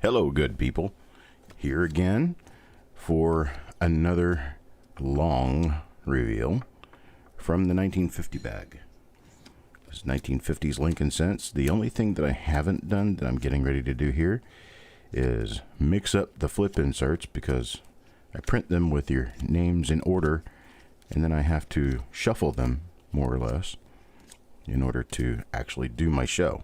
Hello, good people. Here again for another long reveal from the 1950 bag. This 1950s Lincoln Cents. The only thing that I haven't done that I'm getting ready to do here is mix up the flip inserts, because I print them with your names in order and then I have to shuffle them more or less in order to actually do my show.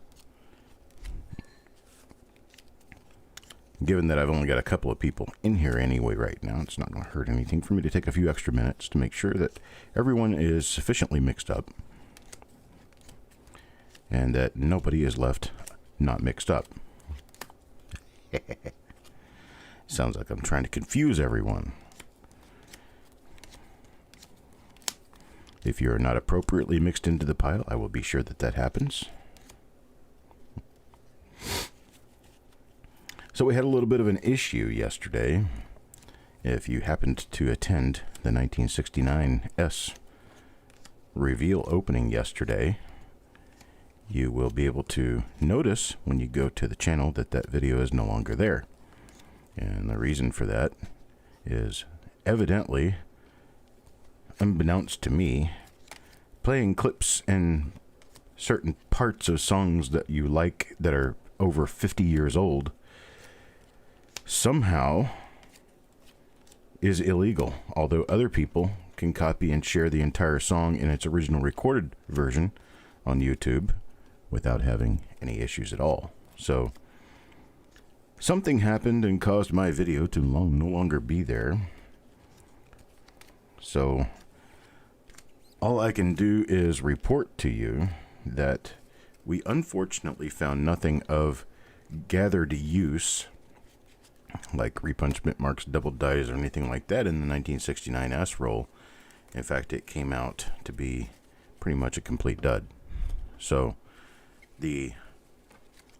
Given that I've only got a couple of people in here anyway right now, it's not going to hurt anything for me to take a few extra minutes to make sure that everyone is sufficiently mixed up and that nobody is left not mixed up. Sounds like I'm trying to confuse everyone. If you're not appropriately mixed into the pile, I will be sure that that happens. So we had a little bit of an issue yesterday. If you happened to attend the 1969's reveal opening yesterday, you will be able to notice when you go to the channel that that video is no longer there. And the reason for that is evidently, unbeknownst to me, playing clips and certain parts of songs that you like that are over 50 years old somehow is illegal, although other people can copy and share the entire song in its original recorded version on YouTube without having any issues at all. So something happened and caused my video to no longer be there. So all I can do is report to you that we unfortunately found nothing of gathered use, like repunchment marks, double dies, or anything like that in the 1969's roll. In fact, it came out to be pretty much a complete dud. So the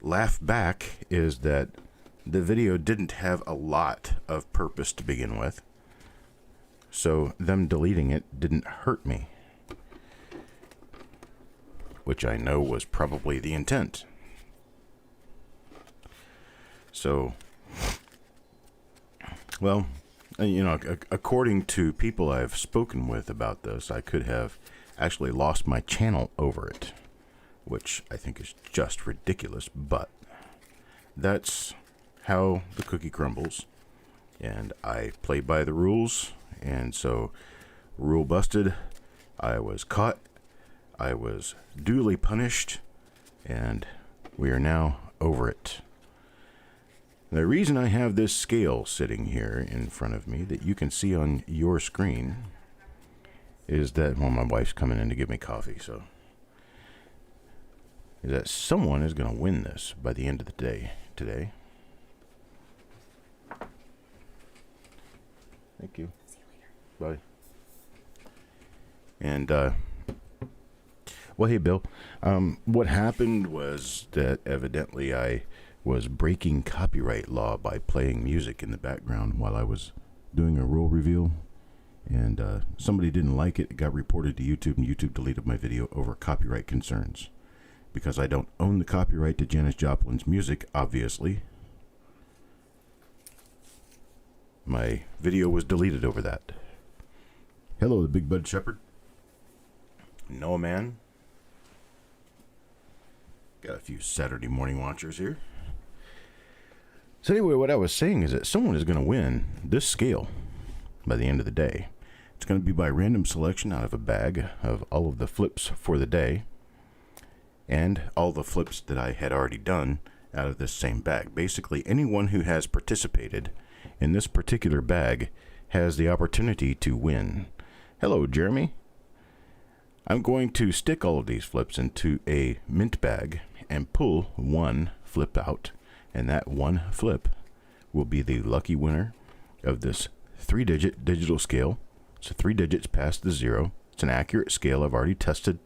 laugh back is that the video didn't have a lot of purpose to begin with, so them deleting it didn't hurt me, which I know was probably the intent. So, well, you know, according to people I've spoken with about this, I could have actually lost my channel over it, which I think is just ridiculous, but that's how the cookie crumbles, and I play by the rules. And so, rule busted, I was caught, I was duly punished, and we are now over it. The reason I have this scale sitting here in front of me that you can see on your screen is that, well, my wife's coming in to give me coffee, so, is that someone is going to win this by the end of the day today. Thank you. See you later. Bye. And, well, hey, Bill. What happened was that evidently I was breaking copyright law by playing music in the background while I was doing a rule reveal. And somebody didn't like it. It got reported to YouTube, and YouTube deleted my video over copyright concerns. Because I don't own the copyright to Janis Joplin's music, obviously. My video was deleted over that. Hello, the Big Bud Shepherd. Noah Man. Got a few Saturday morning watchers here. So anyway, what I was saying is that someone is going to win this scale by the end of the day. It's going to be by random selection out of a bag of all of the flips for the day, and all the flips that I had already done out of this same bag. Basically, anyone who has participated in this particular bag has the opportunity to win. Hello, Jeremy. I'm going to stick all of these flips into a mint bag and pull one flip out, and that one flip will be the lucky winner of this 3-digit digital scale. So 3 digits past the 0. It's an accurate scale. I've already tested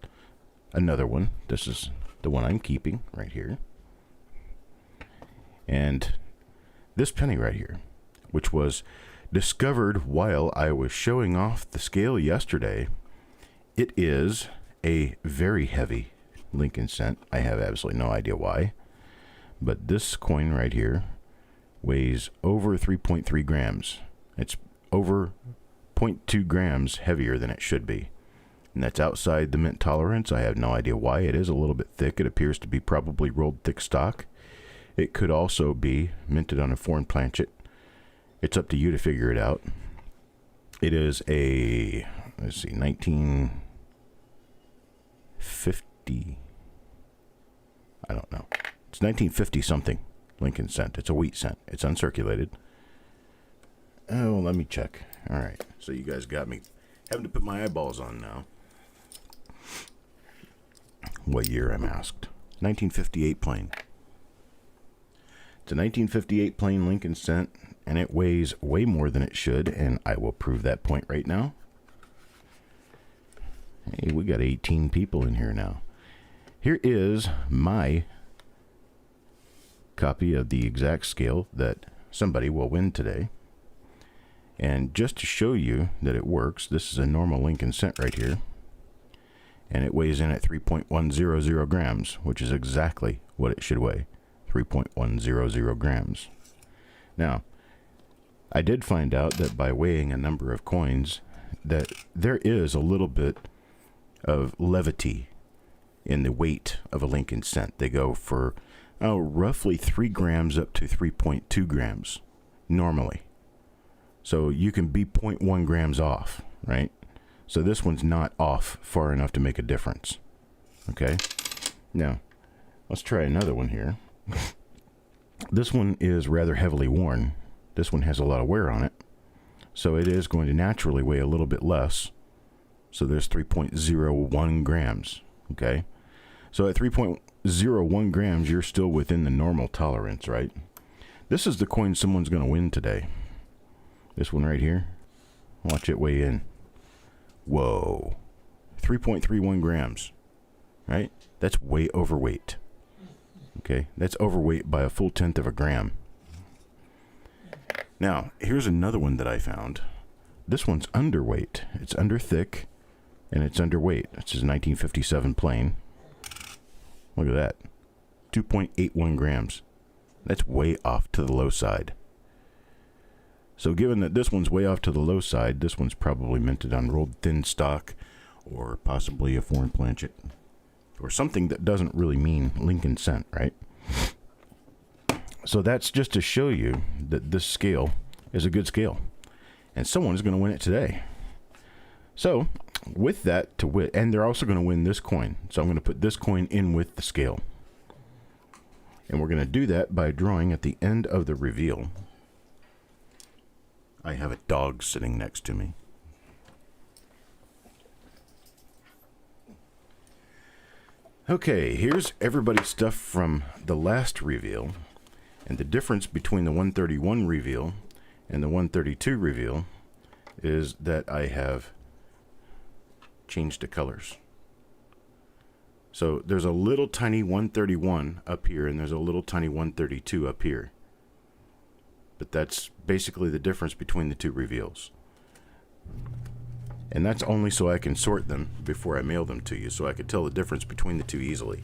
another one. This is the one I'm keeping right here. And this penny right here, which was discovered while I was showing off the scale yesterday, it is a very heavy Lincoln cent. I have absolutely no idea why, but this coin right here weighs over 3.3 grams. It's over 0.2 grams heavier than it should be. And that's outside the mint tolerance. I have no idea why. It is a little bit thick. It appears to be probably rolled thick stock. It could also be minted on a foreign planchet. It's up to you to figure it out. It is a, let's see, 1950, I don't know. It's 1950 something Lincoln cent. It's a wheat cent. It's uncirculated. Oh, let me check. All right. So you guys got me having to put my eyeballs on now. What year, I'm asked. 1958 plain. It's a 1958 plain Lincoln cent, and it weighs way more than it should, and I will prove that point right now. Hey, we got 18 people in here now. Here is my copy of the exact scale that somebody will win today. And just to show you that it works, this is a normal Lincoln cent right here. And it weighs in at 3.100 grams, which is exactly what it should weigh. 3.100 grams. Now, I did find out that by weighing a number of coins, that there is a little bit of levity in the weight of a Lincoln cent. They go for roughly 3 grams up to 3.2 grams normally. So you can be 0.1 grams off, right? So this one's not off far enough to make a difference. Okay? Now, let's try another one here. This one is rather heavily worn. This one has a lot of wear on it. So it is going to naturally weigh a little bit less. So there's 3.01 grams. Okay? So at 3.01 grams, you're still within the normal tolerance, right? This is the coin someone's going to win today. This one right here. Watch it weigh in. Whoa. 3.31 grams. Right? That's way overweight. Okay? That's overweight by a full tenth of a gram. Now, here's another one that I found. This one's underweight. It's under thick, and it's underweight. This is 1957 plain. Look at that. 2.81 grams. That's way off to the low side. So given that this one's way off to the low side, this one's probably minted on rolled thin stock, or possibly a foreign planchet, or something that doesn't really mean Lincoln cent, right? So that's just to show you that this scale is a good scale, and someone is going to win it today. So with that to win, and they're also going to win this coin. So I'm going to put this coin in with the scale, and we're going to do that by drawing at the end of the reveal. I have a dog sitting next to me. Okay, here's everybody's stuff from the last reveal. And the difference between the 131 reveal and the 132 reveal is that I have changed the colors. So there's a little tiny 131 up here, and there's a little tiny 132 up here. But that's basically the difference between the two reveals. And that's only so I can sort them before I mail them to you, so I could tell the difference between the two easily.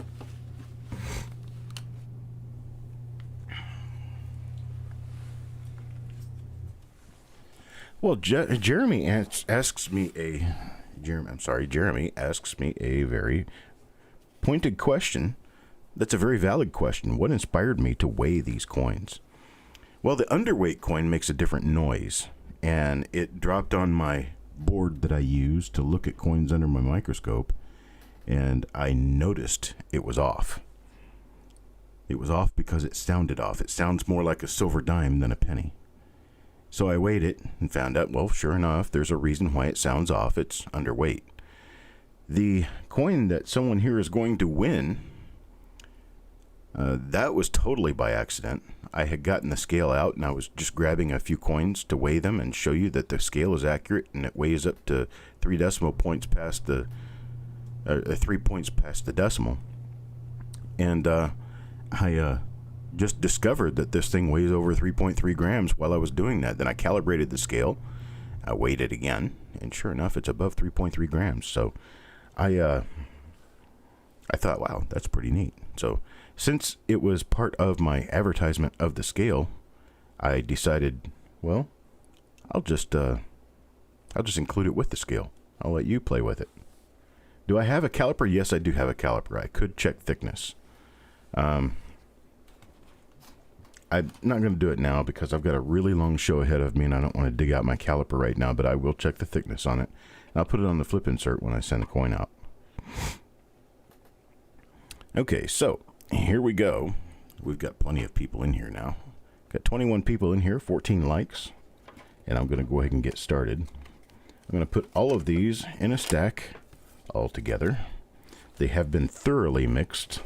Well, Jeremy asks me a very pointed question. That's a very valid question. What inspired me to weigh these coins? Well, the underweight coin makes a different noise, and it dropped on my board that I use to look at coins under my microscope, and I noticed it was off. It was off because it sounded off. It sounds more like a silver dime than a penny. So I weighed it and found out, well, sure enough, there's a reason why it sounds off. It's underweight. The coin that someone here is going to win, that was totally by accident. I had gotten the scale out, and I was just grabbing a few coins to weigh them and show you that the scale is accurate, and it weighs up to 3 decimal points past the 3 points past the decimal. And I just discovered that this thing weighs over 3.3 grams while I was doing that. Then I calibrated the scale, I weighed it again, and sure enough, it's above 3.3 grams. So I thought, wow, that's pretty neat. So since it was part of my advertisement of the scale, I decided, well, I'll just include it with the scale. I'll let you play with it. Do I have a caliper? Yes, I do have a caliper. I could check thickness. I'm not going to do it now because I've got a really long show ahead of me and I don't want to dig out my caliper right now, but I will check the thickness on it. And I'll put it on the flip insert when I send the coin out. Okay, so here we go. We've got plenty of people in here now. Got 21 people in here, 14 likes. And I'm going to go ahead and get started. I'm going to put all of these in a stack all together. They have been thoroughly mixed.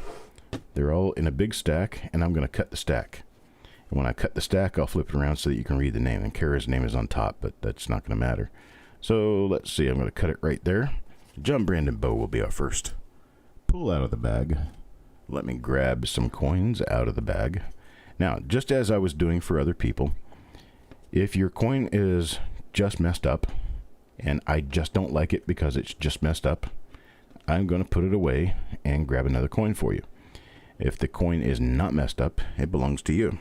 They're all in a big stack, and I'm going to cut the stack. And when I cut the stack, I'll flip it around so that you can read the name. And Kara's name is on top, but that's not going to matter. So let's see. I'm going to cut it right there. John Brandon Bow will be our first. Pull out of the bag. Let me grab some coins out of the bag. Now, just as I was doing for other people, if your coin is just messed up, and I just don't like it because it's just messed up, I'm going to put it away and grab another coin for you. If the coin is not messed up, it belongs to you.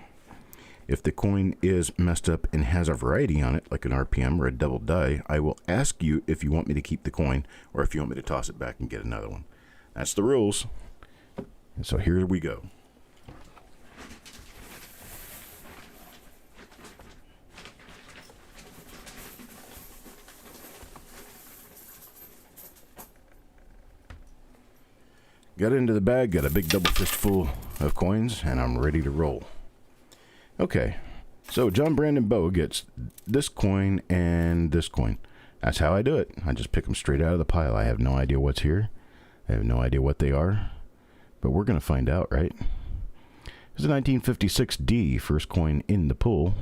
If the coin is messed up and has a variety on it, like an RPM or a double die, I will ask you if you want me to keep the coin or if you want me to toss it back and get another one. That's the rules. And so here we go. Got into the bag, got a big double fistful of coins, and I'm ready to roll. Okay, so John Brandon Bow gets this coin and this coin. That's how I do it. I just pick them straight out of the pile. I have no idea what's here. I have no idea what they are. But we're going to find out, right? This is a 1956 D, first coin in the pool.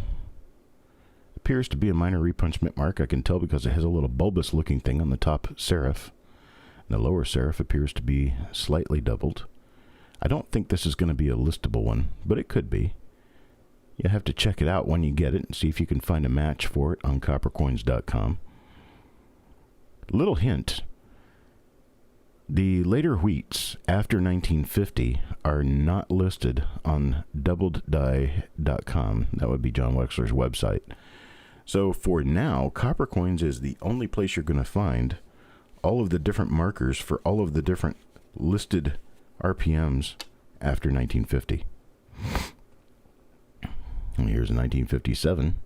Appears to be a minor repunchment mark. I can tell because it has a little bulbous looking thing on the top serif. And the lower serif appears to be slightly doubled. I don't think this is going to be a listable one, but it could be. You have to check it out when you get it and see if you can find a match for it on coppercoins.com. Little hint. The later wheats after 1950 are not listed on doubleddie.com. That would be John Wexler's website. So for now, Copper Coins is the only place you're going to find all of the different markers for all of the different listed RPMs after 1950. And here's a 1957.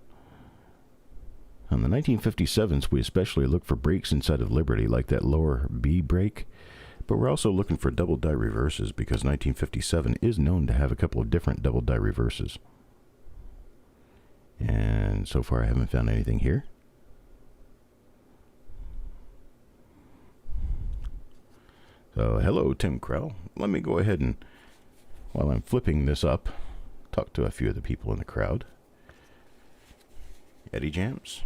On the 1957s, we especially look for breaks inside of Liberty, like that lower B break. But we're also looking for double die reverses because 1957 is known to have a couple of different double die reverses. And so far I haven't found anything here. So hello, Tim Krell. Let me go ahead and, while I'm flipping this up, talk to a few of the people in the crowd. Eddie Jams.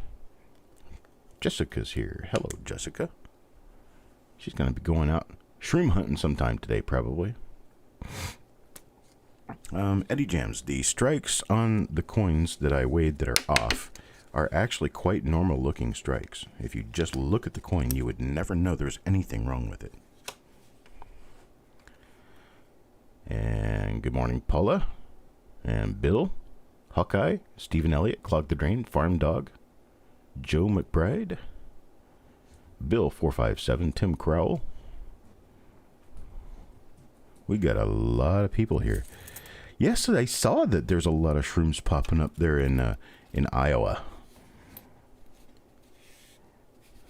Jessica's here. Hello, Jessica. She's going to be going out shroom hunting sometime today, probably. Eddie Jams. The strikes on the coins that I weighed that are off are actually quite normal looking strikes. If you just look at the coin, you would never know there's anything wrong with it. And good morning, Paula. And Bill, Hawkeye, Stephen Elliott, Clog the Drain, Farm Dog, Joe McBride, Bill 457, Tim Crowell. We got a lot of people here. Yes, I saw that there's a lot of shrooms popping up there in Iowa.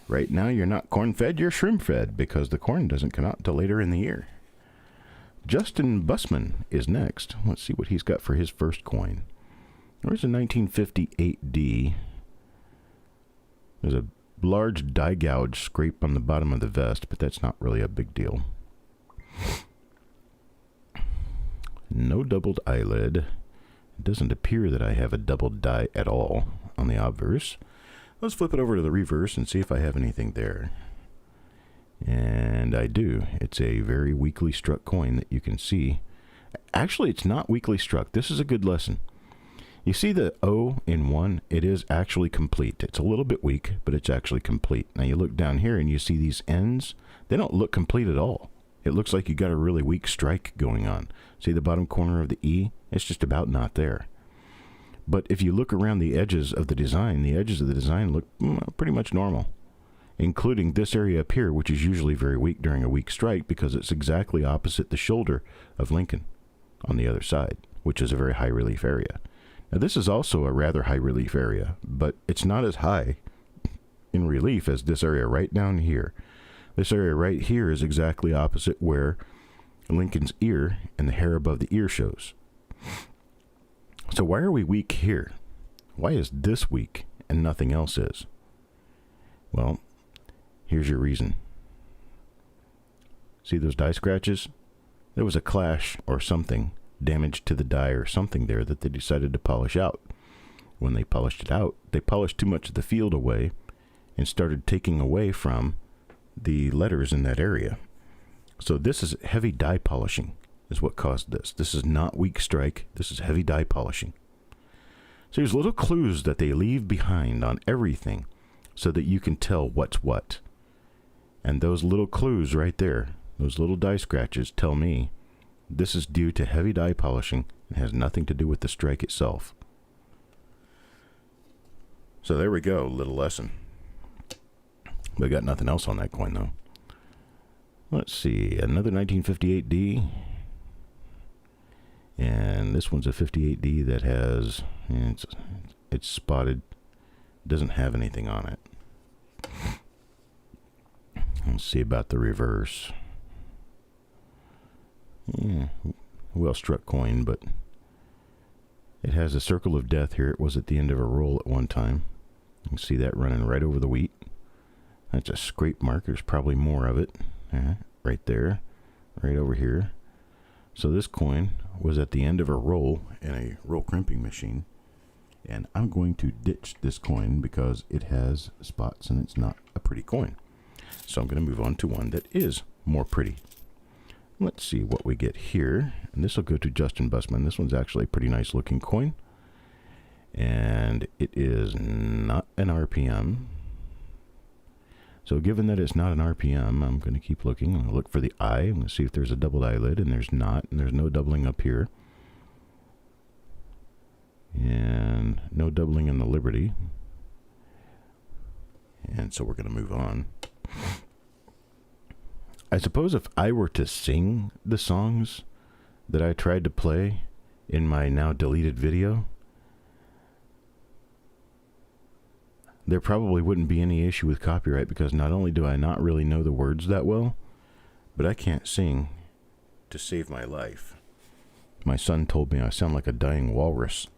Right now, you're not corn-fed, you're shroom-fed, because the corn doesn't come out until later in the year. Justin Bussmann is next. Let's see what he's got for his first coin. There's a 1958D. There's a large die gouge scrape on the bottom of the vest, but that's not really a big deal. No doubled eyelid. It doesn't appear that I have a doubled die at all on the obverse. Let's flip it over to the reverse and see if I have anything there. And I do. It's a very weakly struck coin that you can see. Actually, it's not weakly struck. This is a good lesson. You see the O in one? It is actually complete. It's a little bit weak, but it's actually complete. Now you look down here and you see these ends. They don't look complete at all. It looks like you got a really weak strike going on. See the bottom corner of the E? It's just about not there. But if you look around the edges of the design look pretty much normal, including this area up here, which is usually very weak during a weak strike because it's exactly opposite the shoulder of Lincoln on the other side, which is a very high relief area. Now, this is also a rather high relief area, but it's not as high in relief as this area right down here. This area right here is exactly opposite where Lincoln's ear and the hair above the ear shows. So why are we weak here? Why is this weak and nothing else is? Well, here's your reason. See those die scratches? There was a clash or something, damage to the die or something there that they decided to polish out. When they polished it out, they polished too much of the field away and started taking away from the letters in that area. So this is heavy die polishing is what caused this. This is not weak strike. This is heavy die polishing. So there's little clues that they leave behind on everything so that you can tell what's what. And those little clues right there, those little die scratches tell me this is due to heavy die polishing and has nothing to do with the strike itself. So there we go, little lesson. We got nothing else on that coin though. Let's see, another 1958D. And this one's a 58D that has, it's spotted, doesn't have anything on it. Let's see about the reverse. Yeah, well struck coin, but it has a circle of death here. It was at the end of a roll at one time. You can see that running right over the wheat. That's a scrape mark. There's probably more of it. Right there, right over here. So this coin was at the end of a roll in a roll crimping machine, and I'm going to ditch this coin because it has spots and it's not a pretty coin. So I'm going to move on to one that is more pretty. Let's see what we get here, and this will go to Justin Bussmann. This one's actually a pretty nice looking coin, and it is not an RPM. So given that it's not an RPM, I'm going to keep looking. I'm going to look for the eye. I'm going to see if there's a double eyelid, and there's not. And there's no doubling up here. And no doubling in the Liberty. And so we're going to move on. I suppose if I were to sing the songs that I tried to play in my now deleted video, there probably wouldn't be any issue with copyright because not only do I not really know the words that well, but I can't sing to save my life. My son told me I sound like a dying walrus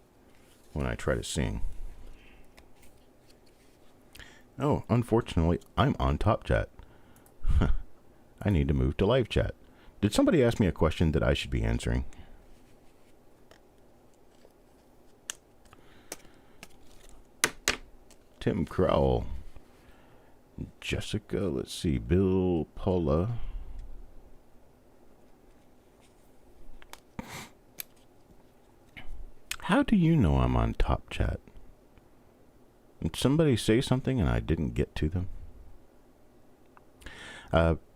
when I try to sing. Oh, unfortunately, I'm on Top Chat. I need to move to live chat. Did somebody ask me a question that I should be answering? Tim Crowell, Jessica, let's see, Bill, Paula. How do you know I'm on Top Chat? Did somebody say something and I didn't get to them?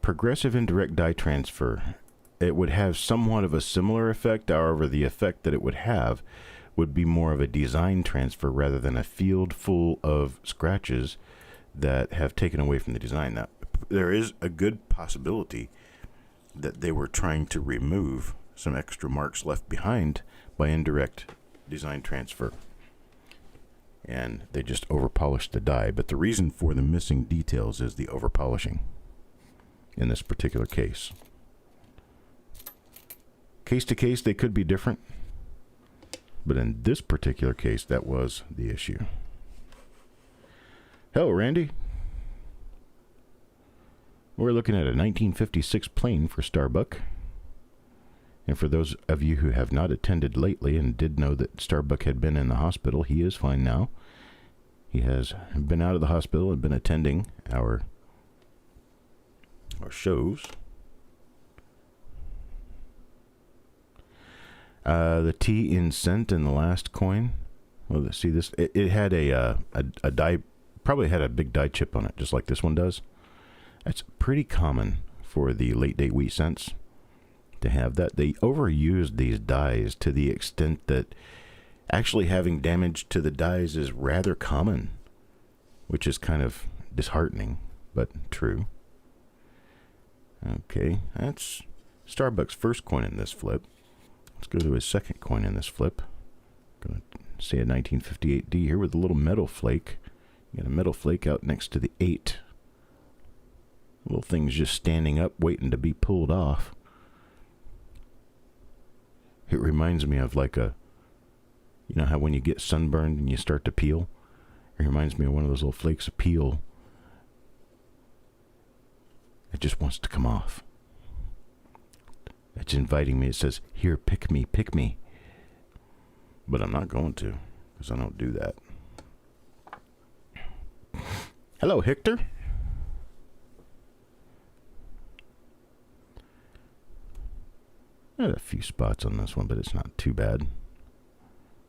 Progressive indirect die transfer. It would have somewhat of a similar effect. However, the effect that it would have would be more of a design transfer rather than a field full of scratches that have taken away from the design. Now, there is a good possibility that they were trying to remove some extra marks left behind by indirect design transfer. And they just over-polished the die. But the reason for the missing details is the over-polishing in this particular case. Case to case, they could be different. But in this particular case, that was the issue. Hello, Randy. We're looking at a 1956 plane for Starbuck. And for those of you who have not attended lately and did know that Starbuck had been in the hospital, he is fine now. He has been out of the hospital and been attending our shows. The T in cent in the last coin. Well, let's see this. It had a die, probably had a big die chip on it, just like this one does. That's pretty common for the late date wheat cents to have that. They overused these dies to the extent that Actually having damage to the dies is rather common, which is kind of disheartening, but true. Okay, that's Starbuck's first coin in this flip. Let's go to his second coin in this flip. Going to say a 1958D here with a little metal flake. You got a metal flake out next to the 8. Little thing's just standing up, waiting to be pulled off. It reminds me of like you know how when you get sunburned and you start to peel? It reminds me of one of those little flakes of peel. It just wants to come off. It's inviting me. It says, here, pick me, pick me. But I'm not going to, because I don't do that. Hello, Hector. I had a few spots on this one, but it's not too bad.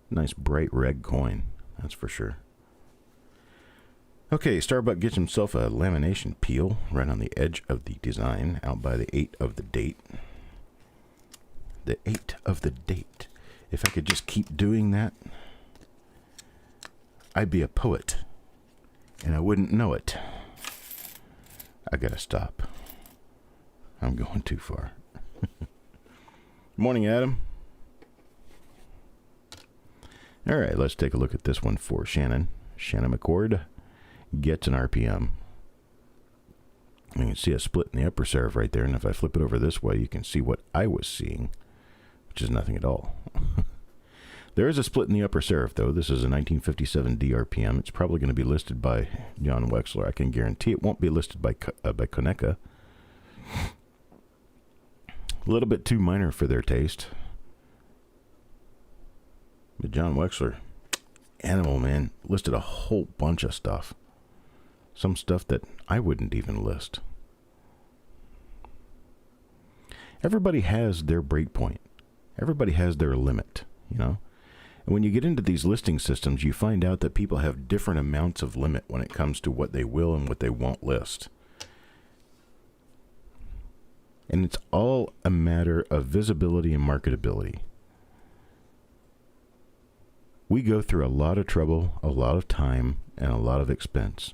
Nice bright red coin, that's for sure. Okay, Starbuck gets himself a lamination peel right on the edge of the design, out by the 8 of the date. The 8 of the date. If I could just keep doing that, I'd be a poet, and I wouldn't know it. I gotta stop. I'm going too far. Morning, Adam. All right, let's take a look at this one for Shannon. Shannon McCord gets an RPM. You can see a split in the upper serve right there, and if I flip it over this way, you can see what I was seeing, which is nothing at all. There is a split in the upper serve, though. This is a 1957 DRPM. It's probably going to be listed by John Wexler. I can guarantee it won't be listed by Konecka. A little bit too minor for their taste. But John Wexler, Animal Man, listed a whole bunch of stuff. Some stuff that I wouldn't even list. Everybody has their breakpoint. Everybody has their limit, you know. And when you get into these listing systems, you find out that people have different amounts of limit when it comes to what they will and what they won't list. And it's all a matter of visibility and marketability. We go through a lot of trouble, a lot of time, and a lot of expense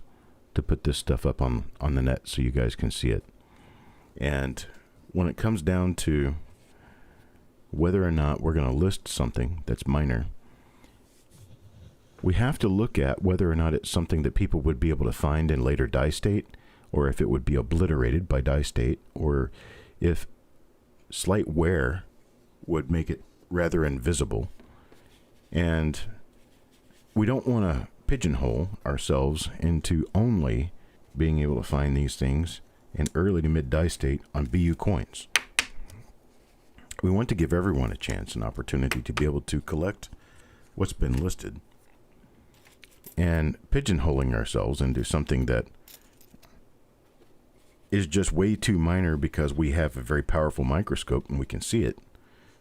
to put this stuff up on the net so you guys can see it. And when it comes down to whether or not we're going to list something that's minor, we have to look at whether or not it's something that people would be able to find in later die state, or if it would be obliterated by die state, or if slight wear would make it rather invisible. And we don't want to pigeonhole ourselves into only being able to find these things in early to mid die state on BU coins. We want to give everyone a chance, an opportunity to be able to collect what's been listed. And pigeonholing ourselves into something that is just way too minor because we have a very powerful microscope and we can see it,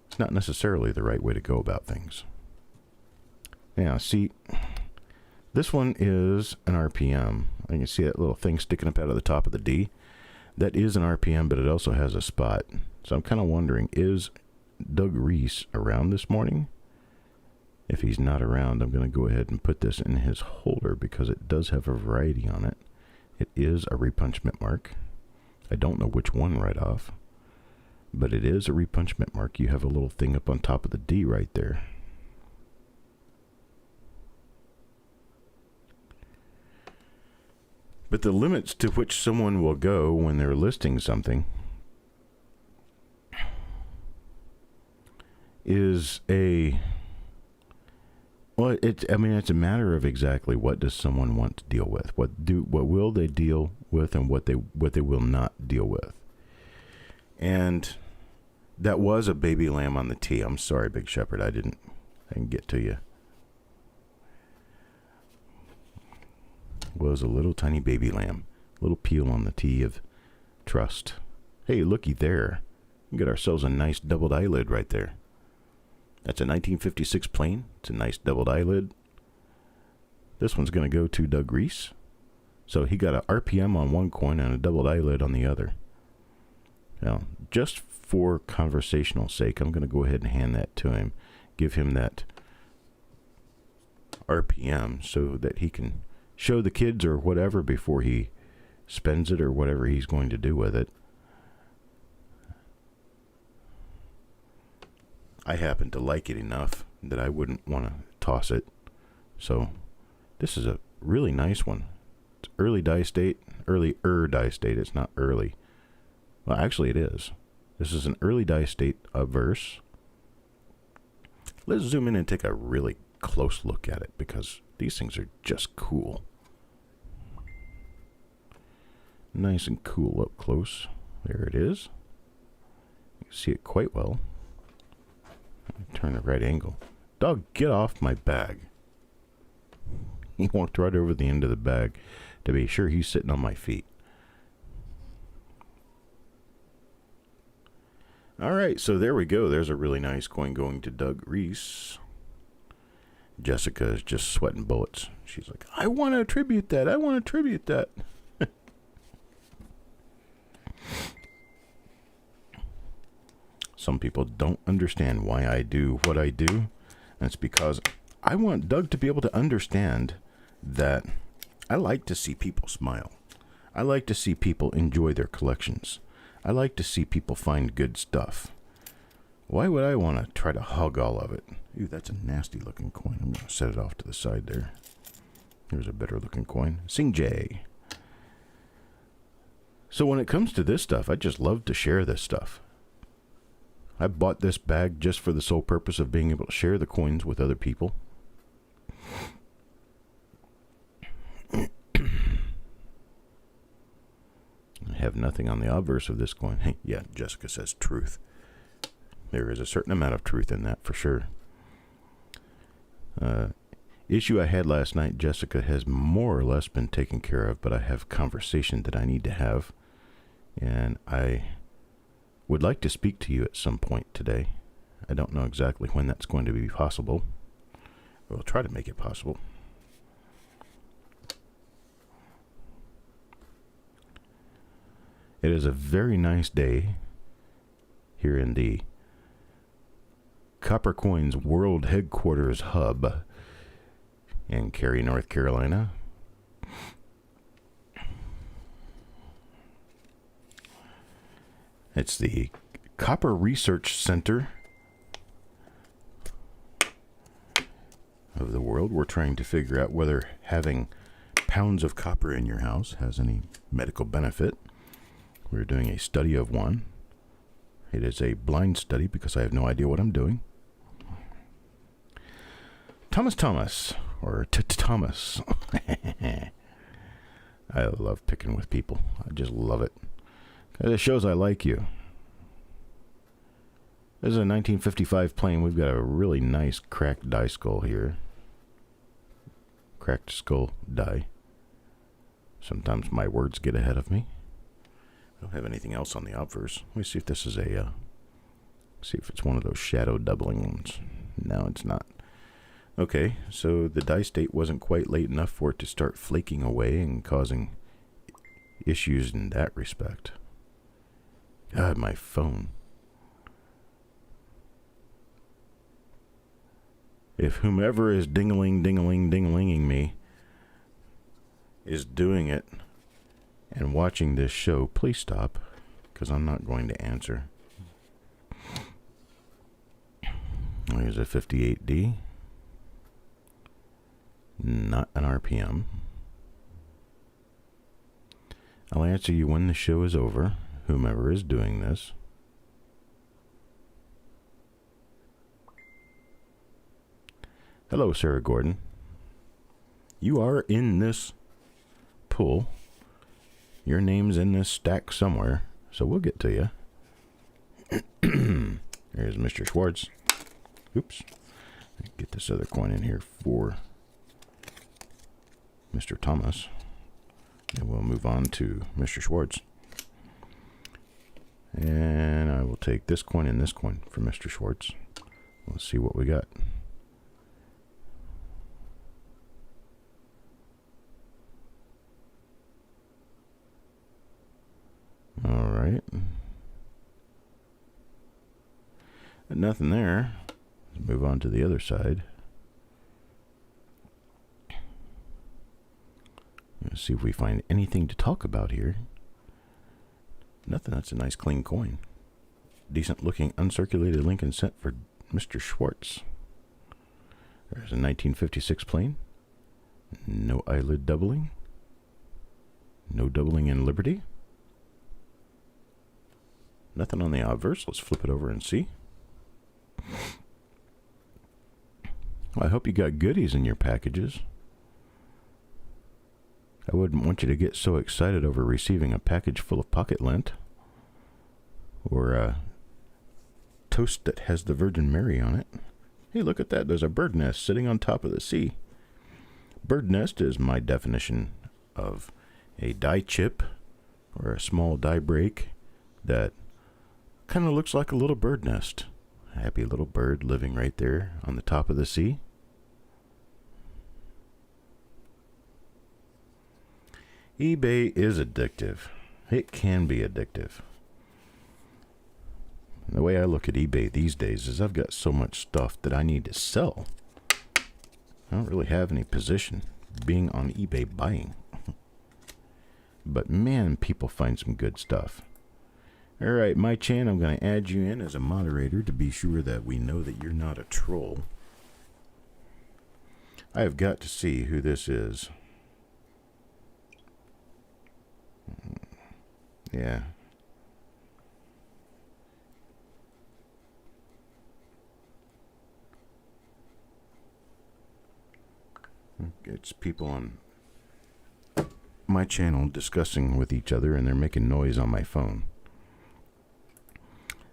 it's not necessarily the right way to go about things. Now, see, this one is an RPM. You can see that little thing sticking up out of the top of the D. That is an RPM, but it also has a spot. So I'm kind of wondering, is Doug Reese around this morning? If he's not around, I'm going to go ahead and put this in his holder because it does have a variety on it. It is a repunchment mark. I don't know which one right off, but it is a repunchment mark. You have a little thing up on top of the D right there. But the limits to which someone will go when they're listing something is it's a matter of exactly what does someone want to deal with. What will they deal with and what they will not deal with. And that was a baby lamb on the tee. I'm sorry, Big Shepherd, I didn't get to you. Was a little tiny baby lamb, little peel on the tee of trust. Hey, looky there. We got ourselves a nice doubled eyelid right there. That's a 1956 plane. It's a nice doubled eyelid. This one's going to go to Doug Reese. So he got a RPM on one coin and a doubled eyelid on the other. Now, just for conversational sake, I'm going to go ahead and hand that to him. Give him that RPM so that he can show the kids or whatever before he spends it or whatever he's going to do with it. I happen to like it enough that I wouldn't want to toss it. So this is a really nice one. It's early die state, early die state. It's not early. Well, actually it is. This is an early die state verse. Let's zoom in and take a really close look at it because these things are just cool. Nice and cool up close. There it is. You can see it quite well. Turn the right angle. Dog, get off my bag. He walked right over the end of the bag to be sure he's sitting on my feet. All right, so there we go. There's a really nice coin going to Doug Reese. Jessica is just sweating bullets. She's like, I want to attribute that. I want to attribute that. Some people don't understand why I do what I do. And it's because I want Doug to be able to understand that I like to see people smile. I like to see people enjoy their collections. I like to see people find good stuff. Why would I want to try to hug all of it? Ooh, that's a nasty looking coin. I'm going to set it off to the side there. Here's a better looking coin. Sing J. So when it comes to this stuff, I just love to share this stuff. I bought this bag just for the sole purpose of being able to share the coins with other people. I have nothing on the obverse of this coin. Hey, yeah, Jessica says truth. There is a certain amount of truth in that for sure. Issue I had last night, Jessica, has more or less been taken care of, but I have conversation that I need to have. And I would like to speak to you at some point today. I don't know exactly when that's going to be possible. We'll try to make it possible. It is a very nice day here in the Copper Coins World Headquarters Hub in Cary, North Carolina. It's the Copper Research Center of the world. We're trying to figure out whether having pounds of copper in your house has any medical benefit. We're doing a study of one. It is a blind study because I have no idea what I'm doing. Thomas, or Thomas. I love picking with people. I just love it. It shows I like you. This is a 1955 plane. We've got a really nice cracked die skull here. Cracked skull die. Sometimes my words get ahead of me. I don't have anything else on the obverse. Let me see if this is a, see if it's one of those shadow doubling ones. No, it's not. Okay, so the die state wasn't quite late enough for it to start flaking away and causing issues in that respect. God, my phone. If whomever is ding-a-ling-ding-a-ling-ding-a-linging me is doing it and watching this show, please stop, because I'm not going to answer. Here's a 58D. Not an RPM. I'll answer you when the show is over, whomever is doing this. Hello, Sarah Gordon. You are in this pool. Your name's in this stack somewhere, so we'll get to you. There's Mr. Schwartz. Oops. Get this other coin in here for Mr. Thomas. And we'll move on to Mr. Schwartz. And I will take this coin and this coin for Mr. Schwartz. Let's see what we got. All right. Nothing there. Let's move on to the other side. Let's see if we find anything to talk about here. Nothing. That's a nice clean coin. Decent looking uncirculated Lincoln cent for Mr. Schwartz. There's a 1956 plane. No eyelid doubling. No doubling in Liberty. Nothing on the obverse. Let's flip it over and see. Well, I hope you got goodies in your packages. I wouldn't want you to get so excited over receiving a package full of pocket lint or a toast that has the Virgin Mary on it. Hey, look at that. There's a bird nest sitting on top of the sea. Bird nest is my definition of a die chip or a small die break that kind of looks like a little bird nest. A happy little bird living right there on the top of the sea. eBay is addictive. It can be addictive. The way I look at eBay these days is I've got so much stuff that I need to sell. I don't really have any position being on eBay buying. But man, people find some good stuff. Alright, my Chan, I'm going to add you in as a moderator to be sure that we know that you're not a troll. I have got to see who this is. Yeah. It's people on my channel discussing with each other and they're making noise on my phone.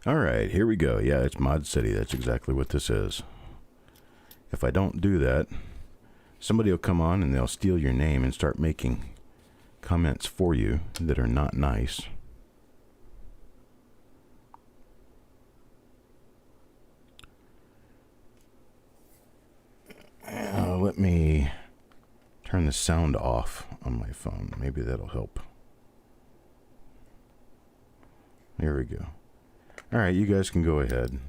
Alright, here we go. Yeah, it's Mod City. That's exactly what this is. If I don't do that, somebody will come on and they'll steal your name and start making comments for you that are not nice. Let me turn the sound off on my phone. Maybe that'll help. There we go. All right, you guys can go ahead.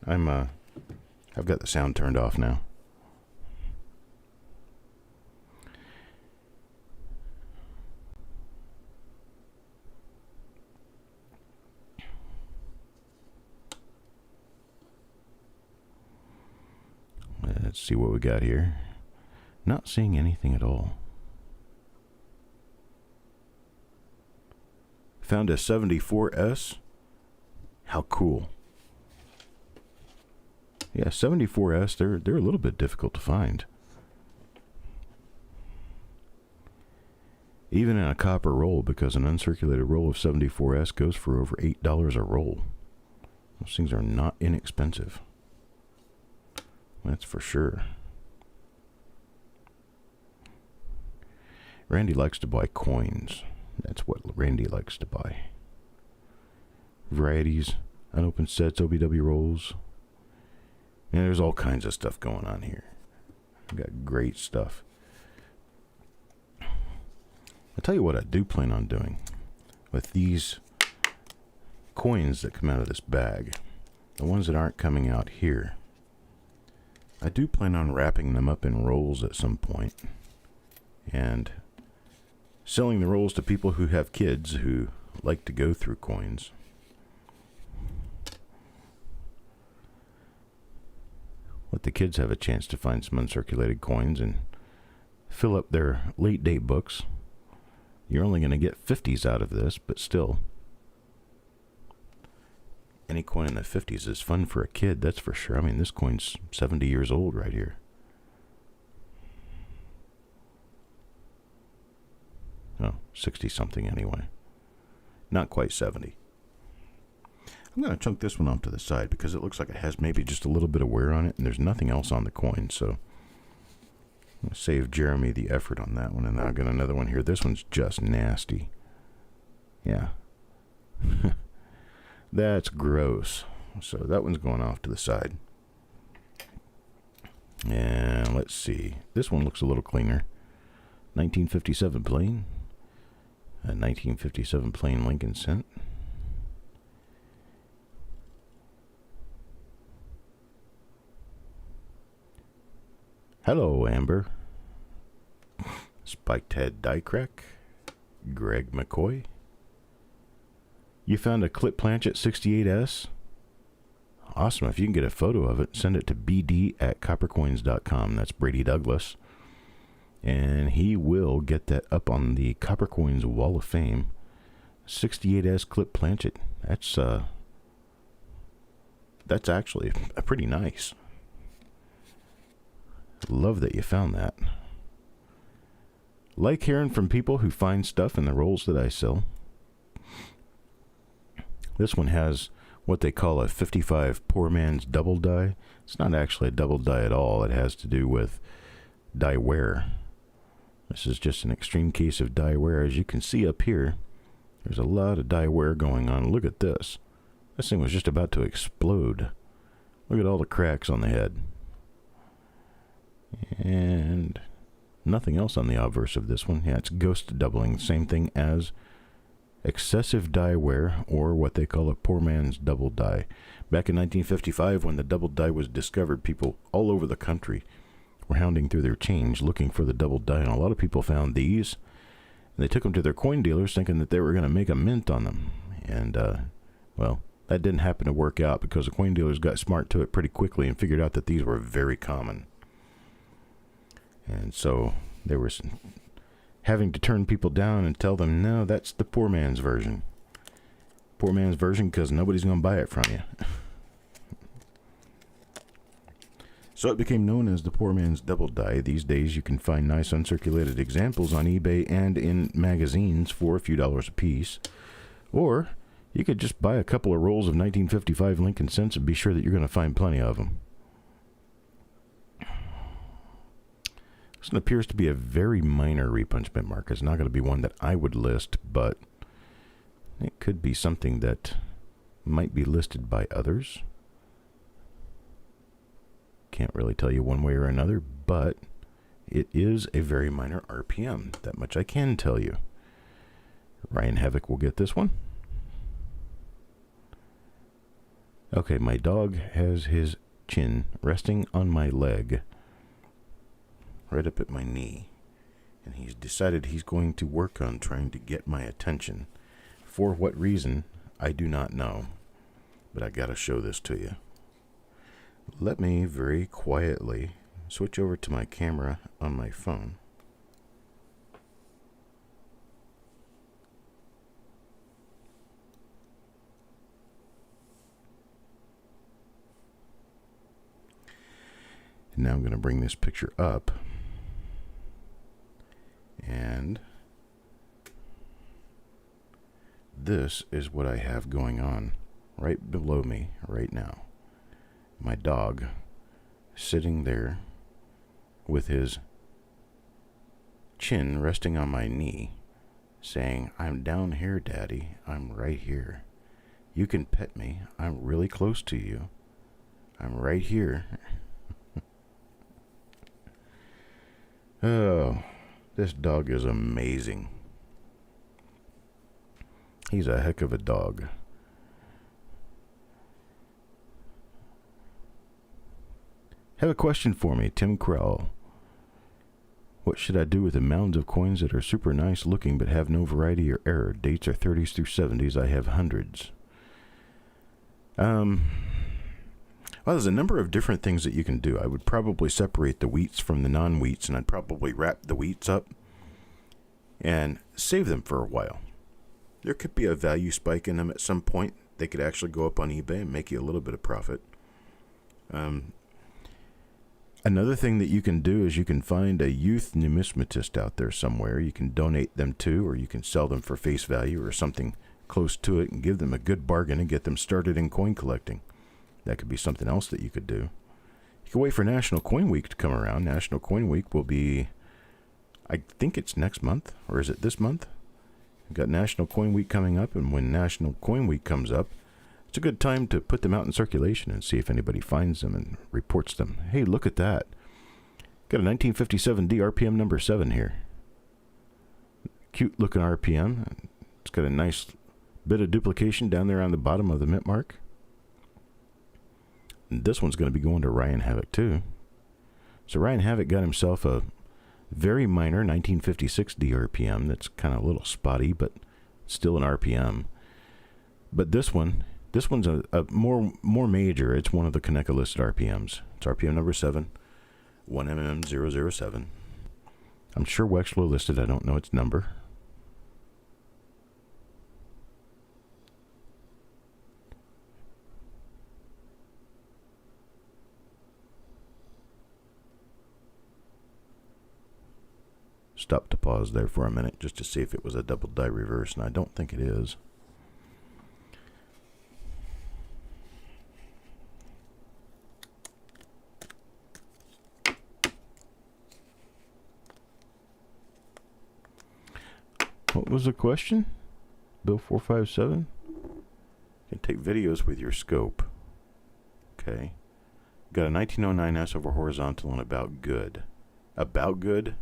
I've got the sound turned off now. Let's see what we got here. Not seeing anything at all. Found a 74S. How cool. Yeah, 74S, they're a little bit difficult to find. Even in a copper roll, because an uncirculated roll of 74S goes for over $8 a roll. Those things are not inexpensive. That's for sure. Randy likes to buy coins. That's what Randy likes to buy. Varieties, unopened sets, OBW rolls. And there's all kinds of stuff going on here. I've got great stuff. I'll tell you what I do plan on doing with these coins that come out of this bag. The ones that aren't coming out here. I do plan on wrapping them up in rolls at some point and selling the rolls to people who have kids who like to go through coins. Let the kids have a chance to find some uncirculated coins and fill up their late date books. You're only going to get 50s out of this, but still. Any coin in the 50s is fun for a kid, that's for sure. I mean, this coin's 70 years old right here. Oh, 60-something anyway. Not quite 70. I'm going to chunk this one off to the side because it looks like it has maybe just a little bit of wear on it, and there's nothing else on the coin, so I'm going to save Jeremy the effort on that one, and then I've got another one here. This one's just nasty. Yeah. That's gross. So that one's going off to the side. And let's see. This one looks a little cleaner. 1957 plane. A 1957 plane Lincoln cent. Hello, Amber. by Ted Dycrack, Greg McCoy. You found a clip planchet 68S? Awesome. If you can get a photo of it, send it to bd@coppercoins.com. That's Brady Douglas. And he will get that up on the Copper Coins Wall of Fame. 68S clip planchet. That's actually a pretty nice. Love that you found that. Like hearing from people who find stuff in the rolls that I sell. This one has what they call a 55 poor man's double die. It's not actually a double die at all. It has to do with die wear. This is just an extreme case of die wear. As you can see up here, there's a lot of die wear going on. Look at this. This thing was just about to explode. Look at all the cracks on the head. And nothing else on the obverse of this one. Yeah, it's ghost doubling. Same thing as excessive die wear, or what they call a poor man's double die. Back in 1955, when the double die was discovered, people all over the country were hounding through their change looking for the double die, and a lot of people found these, and they took them to their coin dealers thinking that they were going to make a mint on them. And, well, that didn't happen to work out, because the coin dealers got smart to it pretty quickly and figured out that these were very common. And so they were having to turn people down and tell them, no, that's the poor man's version. Poor man's version because nobody's going to buy it from you. So it became known as the poor man's double die. These days you can find nice uncirculated examples on eBay and in magazines for a few dollars a piece. Or you could just buy a couple of rolls of 1955 Lincoln cents and be sure that you're going to find plenty of them. This one appears to be a very minor repunch mint mark. It's not going to be one that I would list, but it could be something that might be listed by others. Can't really tell you one way or another, but it is a very minor RPM. That much I can tell you. Ryan Havoc will get this one. Okay, my dog has his chin resting on my leg, right up at my knee, and he's decided he's going to work on trying to get my attention. For what reason, I do not know, but I gotta show this to you. Let me very quietly switch over to my camera on my phone. And now I'm going to bring this picture up. And this is what I have going on right below me right now. My dog sitting there with his chin resting on my knee, saying, "I'm down here, Daddy. I'm right here. You can pet me. I'm really close to you. I'm right here." Oh, this dog is amazing. He's a heck of a dog. Have a question for me, Tim Crowell. What should I do with the mounds of coins that are super nice looking but have no variety or error? Dates are 30s through 70s. I have hundreds. Well, there's a number of different things that you can do. I would probably separate the wheats from the non-wheats, and I'd probably wrap the wheats up and save them for a while. There could be a value spike in them at some point. They could actually go up on eBay and make you a little bit of profit. Another thing that you can do is you can find a youth numismatist out there somewhere. You can donate them to, or you can sell them for face value or something close to it and give them a good bargain and get them started in coin collecting. That could be something else that you could do. You can wait for National Coin Week to come around. National Coin Week will be, I think it's next month, or is it this month? We've got National Coin Week coming up, and when National Coin Week comes up, it's a good time to put them out in circulation and see if anybody finds them and reports them. Hey, look at that. Got a 1957D RPM number 7 here. Cute looking RPM. It's got a nice bit of duplication down there on the bottom of the mint mark. And this one's going to be going to Ryan Havoc too. So Ryan Havoc got himself a Very minor 1956 DRPM. That's kind of a little spotty, but still an RPM. But this one's a more major. It's one of the Kaneka listed RPMs. It's RPM number 7, 1mm007. I'm sure Wexler listed. I don't know its number. Stop to pause there for a minute just to see if it was a double die reverse, and I don't think it is. What was the question? Bill 457? You can take videos with your scope. Okay. Got a 1909 S over horizontal and about good. About good?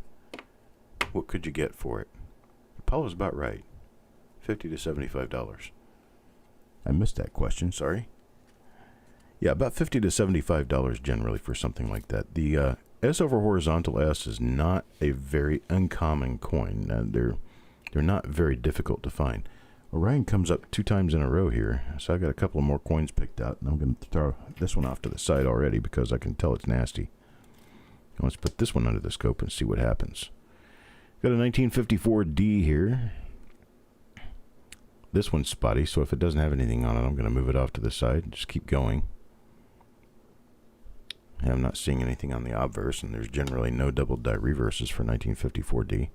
What could you get for it? Apollo's about right. $50 to $75. I missed that question, sorry. Yeah, about $50 to $75 generally for something like that. The S over horizontal S is not a very uncommon coin. They're not very difficult to find. Orion comes up 2 times in a row here, so I've got a couple of more coins picked out, and I'm going to throw this one off to the side already because I can tell it's nasty. Let's put this one under the scope and see what happens. Got a 1954D here. This one's spotty, so if it doesn't have anything on it, I'm going to move it off to the side and just keep going. I'm not seeing anything on the obverse, and there's generally no double die reverses for 1954D.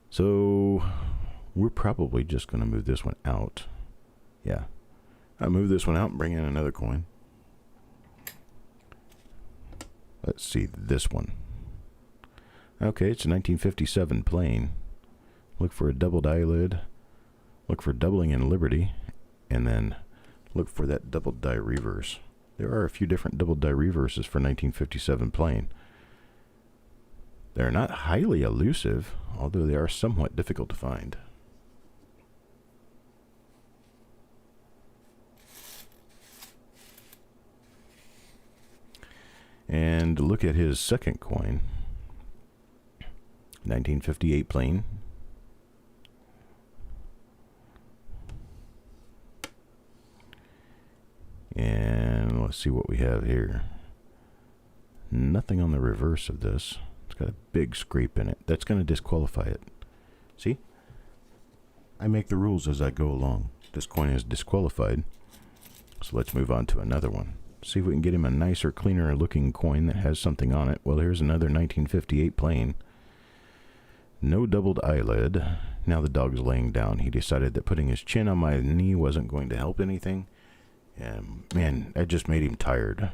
So we're probably just going to move this one out. Yeah. I'll move this one out and bring in another coin. Let's see this one. Okay, it's a 1957 plain. Look for a doubled eyelid. Look for doubling in Liberty. And then look for that double die reverse. There are a few different double die reverses for 1957 plain. They're not highly elusive, although they are somewhat difficult to find. And look at his second coin. 1958 plain. And let's see what we have here. Nothing on the reverse of this. It's got a big scrape in it. That's going to disqualify it. See? I make the rules as I go along. This coin is disqualified. So let's move on to another one. See if we can get him a nicer, cleaner looking coin that has something on it. Well, here's another 1958 plain. No doubled eyelid. Now the dog's laying down. He decided that putting his chin on my knee wasn't going to help anything. And man, that just made him tired.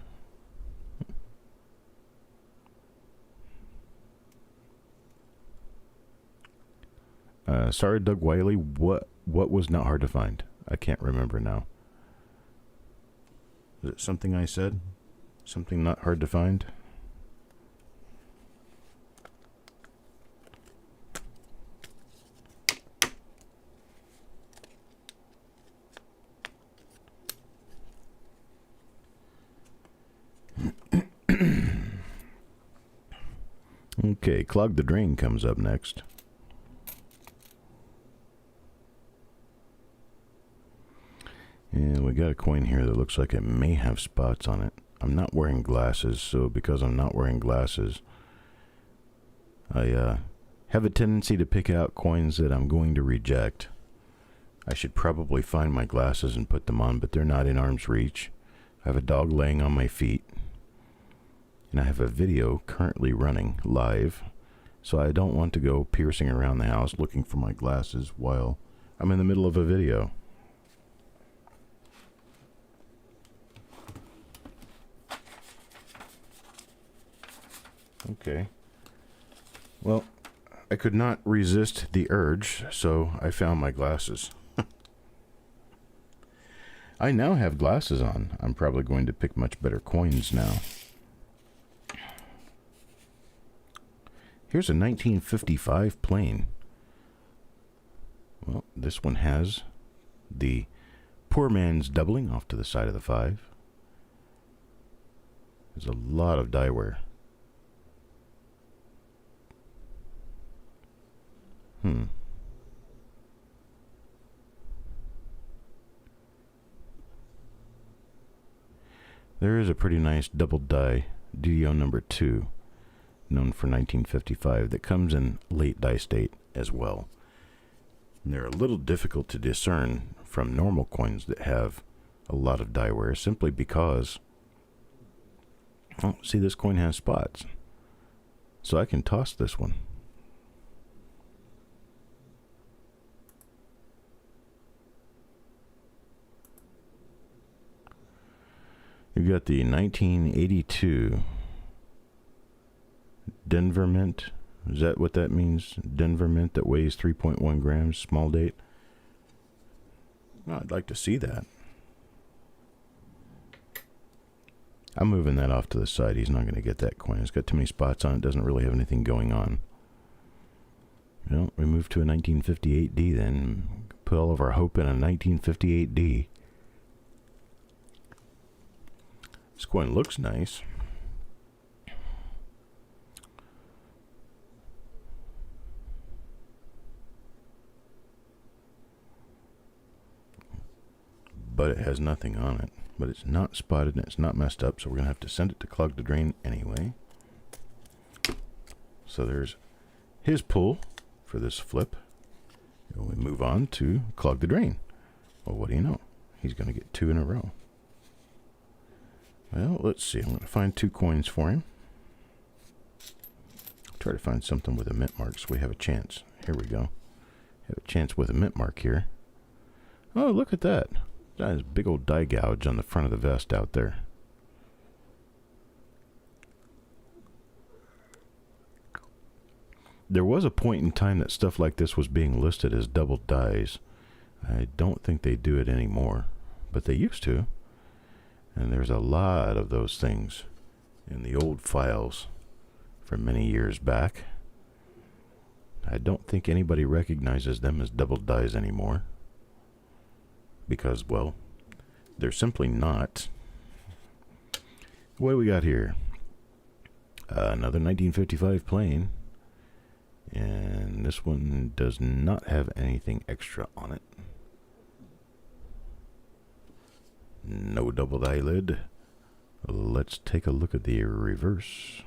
Sorry, Doug Wiley. What was not hard to find? I can't remember now. Is it something I said? Something not hard to find? Okay, Clog the Drain comes up next. And we got a coin here that looks like it may have spots on it. I'm not wearing glasses, so because I'm not wearing glasses, I have a tendency to pick out coins that I'm going to reject. I should probably find my glasses and put them on, but they're not in arm's reach. I have a dog laying on my feet, and I have a video currently running live, so I don't want to go piercing around the house looking for my glasses while I'm in the middle of a video. Okay. Well, I could not resist the urge, so I found my glasses. I now have glasses on. I'm probably going to pick much better coins now. Here's a 1955 plain. Well, this one has the poor man's doubling off to the side of the 5. There's a lot of die wear. There is a pretty nice double die DDO number 2, known for 1955, that comes in late die state as well. And they're a little difficult to discern from normal coins that have a lot of die wear, simply because, oh, see, this coin has spots. So I can toss this one. You've got the 1982 Denver Mint. Is that what that means? Denver Mint that weighs 3.1 grams, small date. Well, I'd like to see that. I'm moving that off to the side. He's not going to get that coin. It's got too many spots on it. Doesn't really have anything going on. Well, we move to a 1958D then. Put all of our hope in a 1958D. This coin looks nice. But it has nothing on it. But it's not spotted and it's not messed up, so we're going to have to send it to clog the drain anyway. So there's his pull for this flip. And we move on to clog the drain. Well, what do you know? He's going to get 2 in a row. Well, let's see. I'm going to find 2 coins for him. Try to find something with a mint mark so we have a chance. Here we go. Have a chance with a mint mark here. Oh, look at that. That is a big old die gouge on the front of the vest out there. There was a point in time that stuff like this was being listed as double dies. I don't think they do it anymore, but they used to. And there's a lot of those things in the old files from many years back. I don't think anybody recognizes them as double dies anymore. Because, well, they're simply not. What do we got here? Another 1955 plane. And this one does not have anything extra on it. No double eyelid. Let's take a look at the reverse.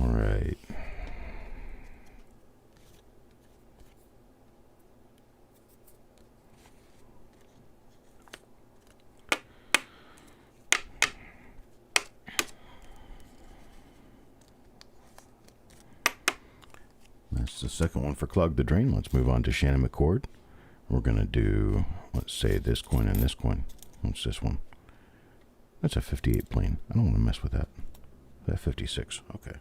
All right. That's the second one for Clog the Drain. Let's move on to Shannon McCord. We're going to do, let's say, this coin and this coin. What's this one? That's a 58 plane. I don't want to mess with that. That 56. Okay.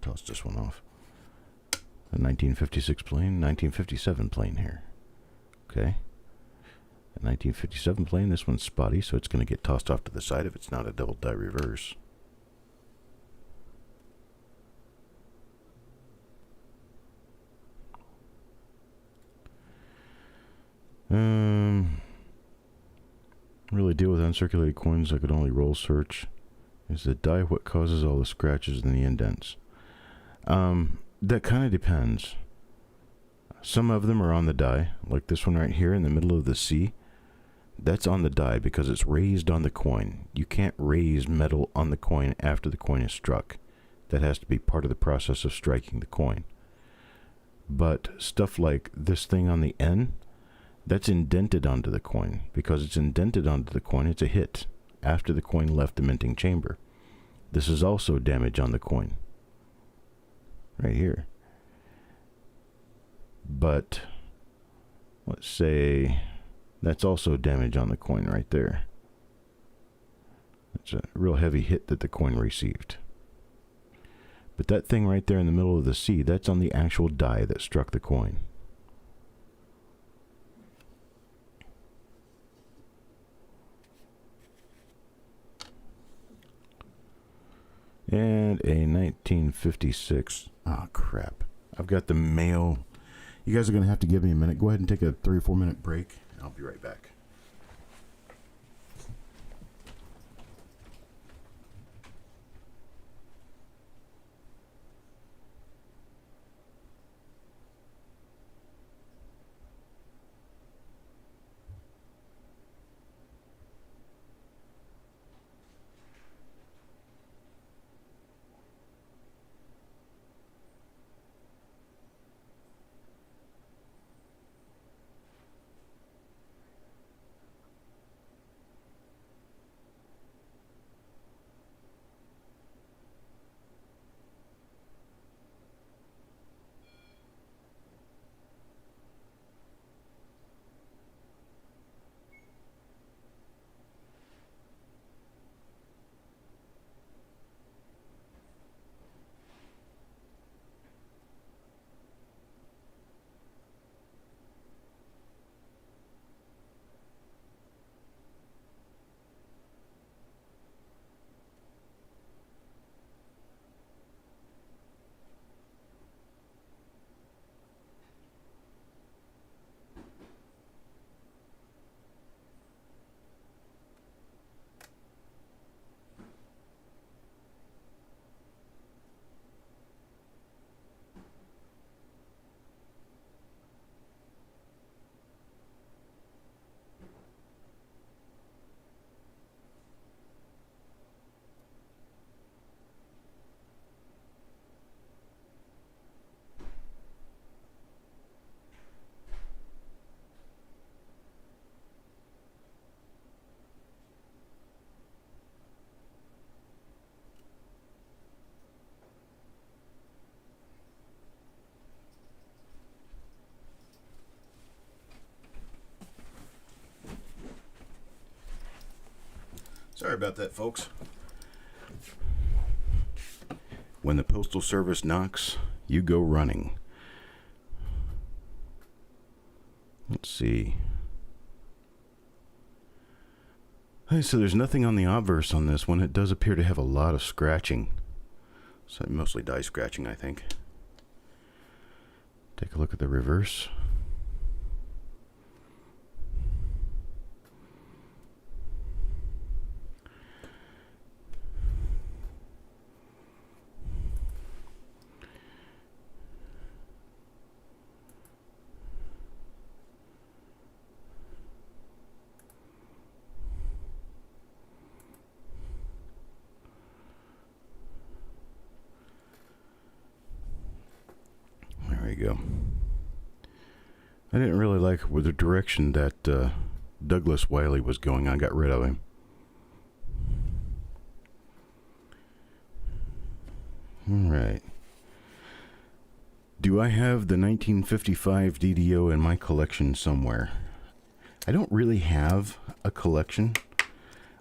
Toss this one off. A 1956 plane, 1957 plane here. Okay. A 1957 plane. This one's spotty, so it's going to get tossed off to the side if it's not a double die reverse. Really deal with uncirculated coins. I could only roll search. Is the die what causes all the scratches and the indents? That kind of depends. Some of them are on the die, like this one right here in the middle of the C. That's on the die because it's raised on the coin. You can't raise metal on the coin after the coin is struck. That has to be part of the process of striking the coin. But stuff like this thing on the N, that's indented onto the coin. Because it's indented onto the coin, it's a hit after the coin left the minting chamber. This is also damage on the coin. Right here. But let's say that's also damage on the coin right there. It's a real heavy hit that the coin received. But that thing right there in the middle of the C, that's on the actual die that struck the coin. And a 1956. Oh, crap. I've got the mail. You guys are going to have to give me a minute. Go ahead and take a 3 or 4 minute break. I'll be right back. Sorry about that, folks. When the Postal Service knocks, you go running. Let's see. Hey, so there's nothing on the obverse on this one. It does appear to have a lot of scratching. So mostly die scratching, I think. Take a look at the reverse. Go. I didn't really like with the direction that Douglas Wiley was going. I got rid of him. All right. Do I have the 1955 DDO in my collection somewhere? I don't really have a collection.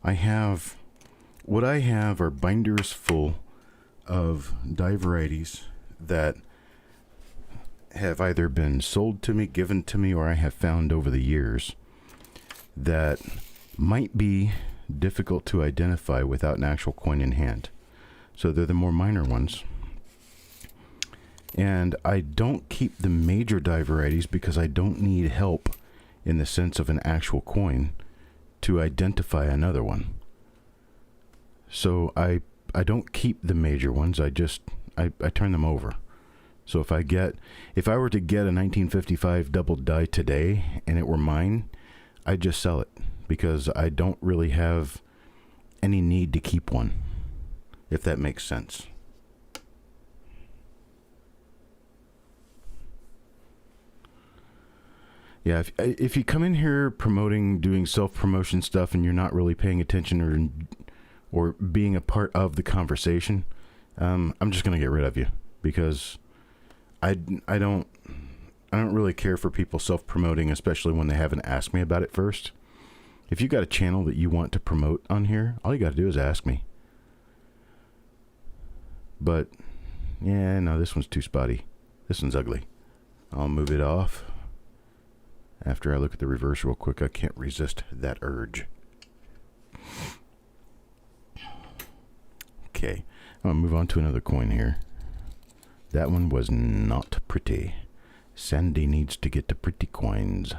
What I have are binders full of die varieties that have either been sold to me, given to me, or I have found over the years that might be difficult to identify without an actual coin in hand. So they're the more minor ones. And I don't keep the major die varieties because I don't need help in the sense of an actual coin to identify another one. So I don't keep the major ones. I turn them over. So if I were to get a 1955 double die today and it were mine, I'd just sell it because I don't really have any need to keep one, if that makes sense. Yeah, if you come in here doing self-promotion stuff and you're not really paying attention or being a part of the conversation, I'm just going to get rid of you because I don't really care for people self-promoting, especially when they haven't asked me about it first. If you got a channel that you want to promote on here, all you got to do is ask me. But, yeah, no, this one's too spotty. This one's ugly. I'll move it off. After I look at the reverse real quick, I can't resist that urge. Okay. I'll move on to another coin here. That one was not pretty. Sandy needs to get the pretty coins.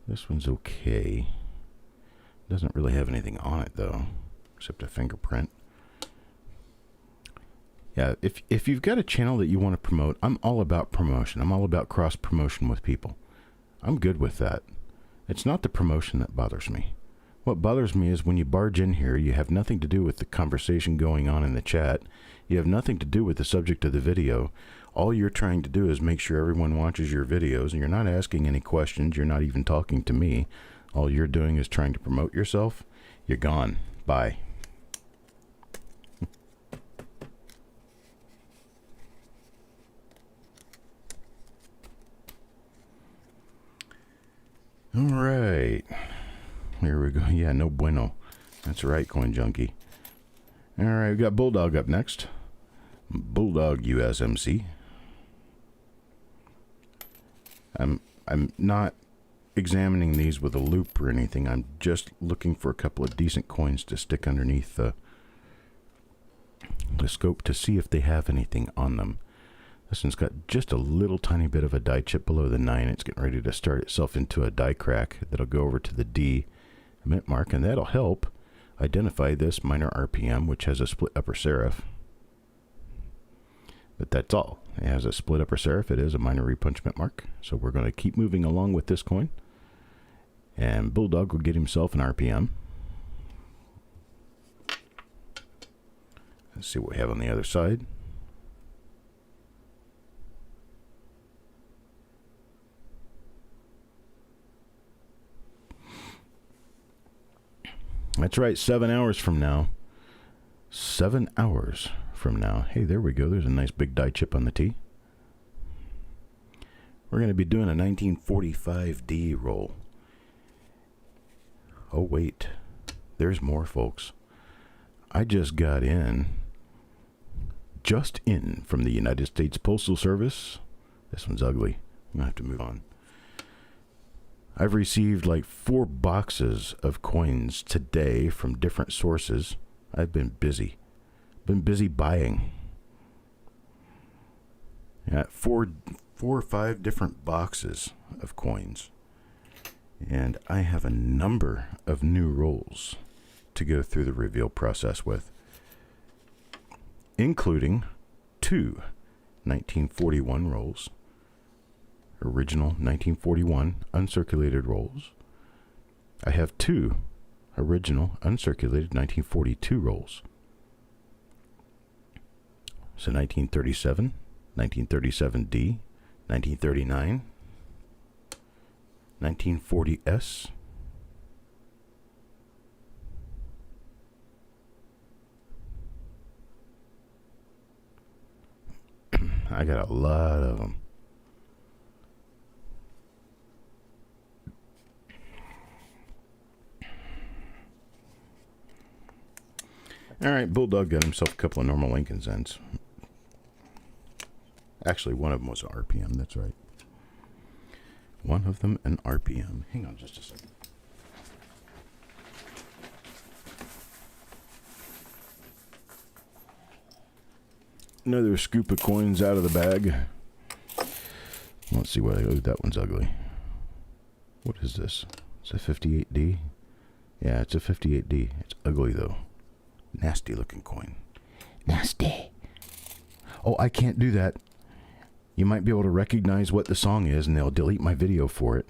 This one's okay. Doesn't really have anything on it though, except a fingerprint. Yeah, if you've got a channel that you want to promote, I'm all about promotion. I'm all about cross promotion with people. I'm good with that. It's not the promotion that bothers me. What bothers me is when you barge in here, you have nothing to do with the conversation going on in the chat. You have nothing to do with the subject of the video. All you're trying to do is make sure everyone watches your videos, and you're not asking any questions. You're not even talking to me. All you're doing is trying to promote yourself. You're gone. Bye. All right. Here we go. Yeah, no bueno. That's right, Coin Junkie. All right, we got Bulldog up next. Bulldog USMC. I'm not examining these with a loop or anything. I'm just looking for a couple of decent coins to stick underneath the scope to see if they have anything on them. This one's got just a little tiny bit of a die chip below the 9. It's getting ready to start itself into a die crack. That'll go over to the D mint mark, and that'll help identify this minor RPM, which has a split upper serif. But that's all. It has a split upper serif. It is a minor repunch mint mark. So we're going to keep moving along with this coin. And Bulldog will get himself an RPM. Let's see what we have on the other side. That's right, 7 hours from now. 7 hours from now. Hey, there we go. There's a nice big die chip on the T. We're going to be doing a 1945D roll. Oh, wait. There's more, folks. I just got in. Just in from the United States Postal Service. This one's ugly. I'm going to have to move on. I've received like 4 boxes of coins today from different sources. I've been busy. Been busy buying. Yeah, four or five different boxes of coins. And I have a number of new rolls to go through the reveal process with, including 2 1941 rolls, original 1941 uncirculated rolls. I have 2 original uncirculated 1942 rolls. So 1937, 1937D, 1939, 1940S, I got a lot of them. All right, Bulldog got himself a couple of normal Lincoln Ends. Actually, one of them was an RPM, that's right. One of them an RPM. Hang on just a second. Another scoop of coins out of the bag. Let's see what that one's ugly. What is this? It's a 58D? Yeah, it's a 58D. It's ugly though. Nasty looking coin. Nasty. Oh, I can't do that. You might be able to recognize what the song is and they'll delete my video for it.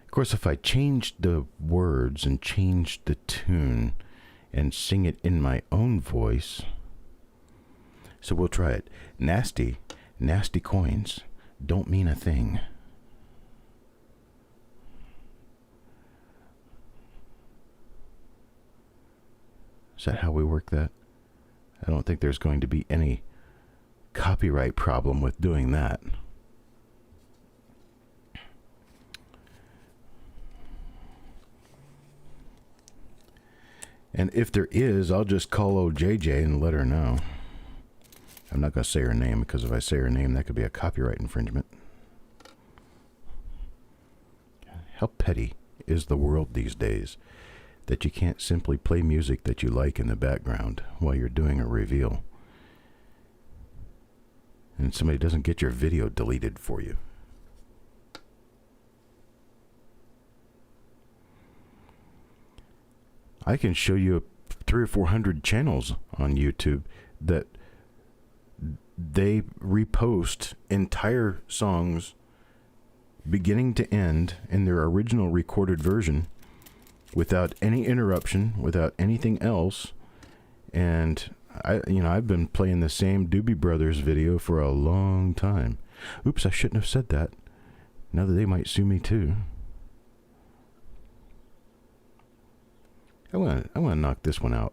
Of course, if I changed the words and changed the tune and sing it in my own voice. So we'll try it. Nasty, nasty coins don't mean a thing. Is that how we work that? I don't think there's going to be any copyright problem with doing that. And if there is, I'll just call OJJ and let her know. I'm not going to say her name, because if I say her name, that could be a copyright infringement. How petty is the world these days that you can't simply play music that you like in the background while you're doing a reveal, and somebody doesn't get your video deleted for you. I can show you 300 or 400 channels on YouTube that they repost entire songs beginning to end in their original recorded version without any interruption, without anything else. And I've been playing the same Doobie Brothers video for a long time. Oops, I shouldn't have said that. Now that they might sue me too. I want to knock this one out.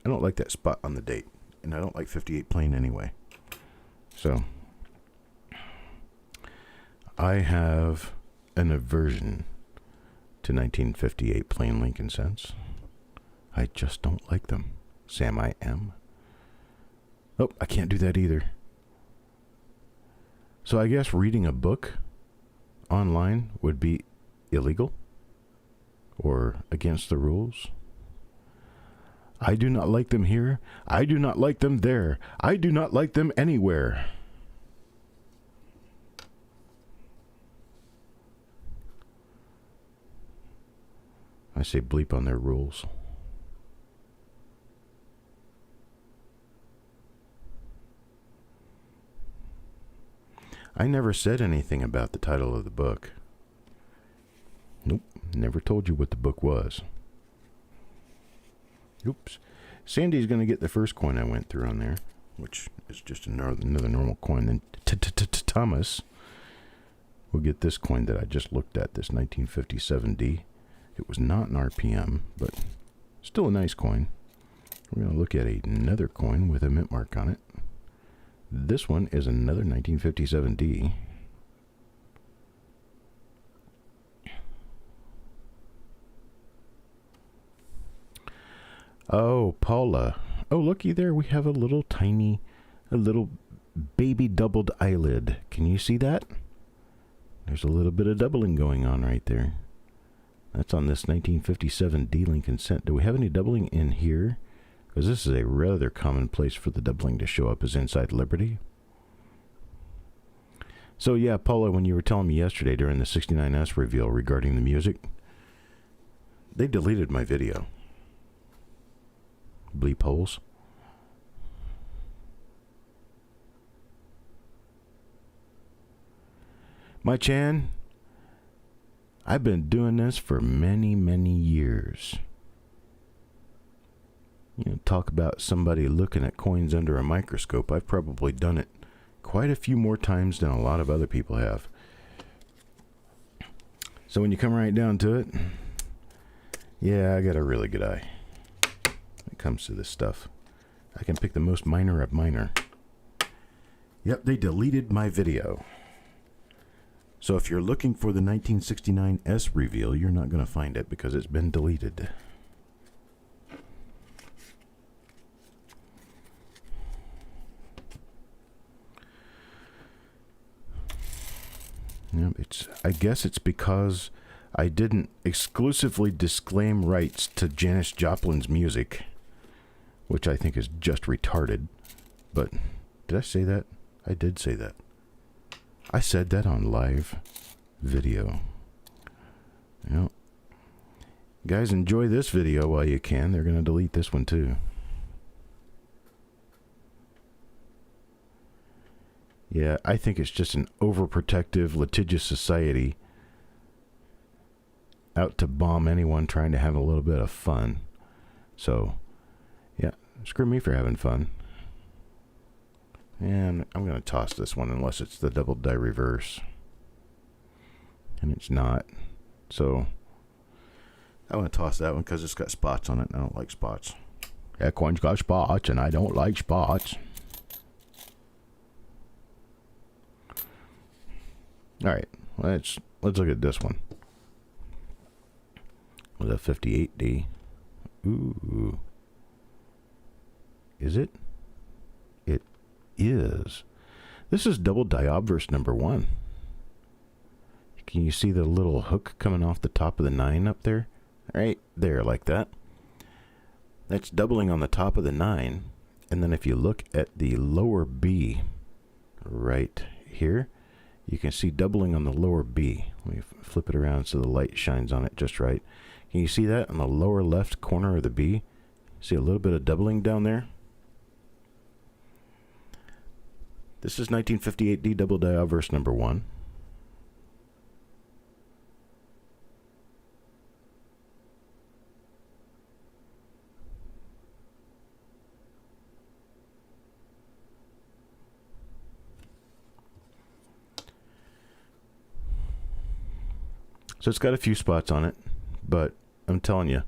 I don't like that spot on the date, and I don't like 58 plain anyway. So I have an aversion to 1958 plain Lincoln cents. I just don't like them. Sam, I am. Oh, I can't do that either. So I guess reading a book online would be illegal or against the rules. I do not like them here. I do not like them there. I do not like them anywhere. I say bleep on their rules. I never said anything about the title of the book. Nope, never told you what the book was. Oops. Sandy's going to get the first coin I went through on there, which is just another normal coin. Then Thomas will get this coin that I just looked at, this 1957D. It was not an RPM, but still a nice coin. We're going to look at another coin with a mint mark on it. This one is another 1957D. Oh, Paula. Oh, looky there. We have a little baby doubled eyelid. Can you see that? There's a little bit of doubling going on right there. That's on this 1957 D Lincoln cent. Do we have any doubling in here? Because this is a rather common place for the doubling to show up as inside Liberty. So yeah, Paula, when you were telling me yesterday during the 69S reveal regarding the music, they deleted my video. Bleep holes. My Chan, I've been doing this for many, many years. Talk about somebody looking at coins under a microscope. I've probably done it quite a few more times than a lot of other people have. So when you come right down to it, yeah, I got a really good eye when it comes to this stuff. I can pick the most minor of minor. Yep, they deleted my video. So if you're looking for the 1969S reveal, you're not going to find it because it's been deleted. I guess it's because I didn't exclusively disclaim rights to Janis Joplin's music, which I think is just retarded. But did I say that? I did say that. I said that on live video. Guys, enjoy this video while you can. They're going to delete this one too. Yeah, I think it's just an overprotective, litigious society out to bomb anyone trying to have a little bit of fun. So, yeah, screw me for having fun. And I'm going to toss this one unless it's the double die reverse. And it's not. So, I want to toss that one because it's got spots on it and I don't like spots. That coin's got spots and I don't like spots. Alright, let's look at this one. With a 58D. Ooh. Is it? It is. This is double die obverse number 1. Can you see the little hook coming off the top of the 9 up there? Right there, like that. That's doubling on the top of the 9. And then if you look at the lower B right here, you can see doubling on the lower B. Let me flip it around so the light shines on it just right. Can you see that on the lower left corner of the B? See a little bit of doubling down there? This is 1958D double dial verse number 1. So it's got a few spots on it, but I'm telling you,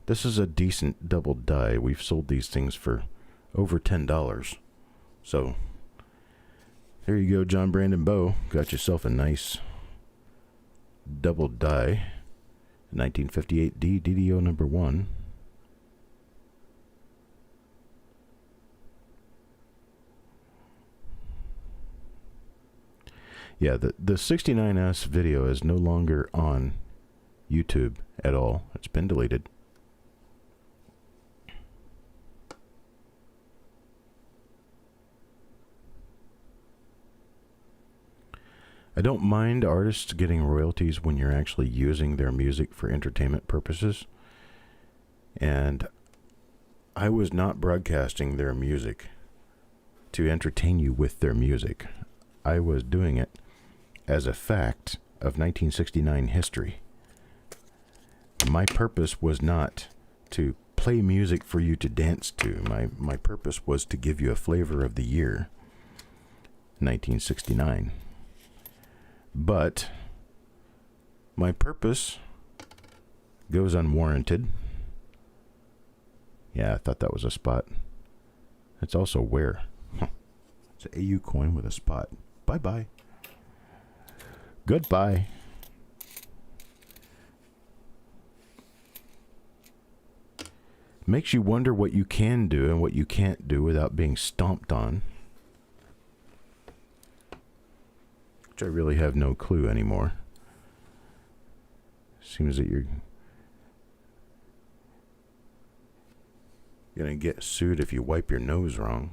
this is a decent double die. We've sold these things for over $10. So there you go, John Brandon Bow. Got yourself a nice double die. 1958D DDO number 1. Yeah, the 69S video is no longer on YouTube at all. It's been deleted. I don't mind artists getting royalties when you're actually using their music for entertainment purposes. And I was not broadcasting their music to entertain you with their music. I was doing it as a fact of 1969 history. My purpose was not to play music for you to dance to. My purpose was to give you a flavor of the year 1969. But my purpose goes unwarranted. Yeah, I thought that was a spot. It's also where. It's an AU coin with a spot. Bye-bye. Goodbye. Makes you wonder what you can do and what you can't do without being stomped on. Which I really have no clue anymore. Seems that you're gonna get sued if you wipe your nose wrong.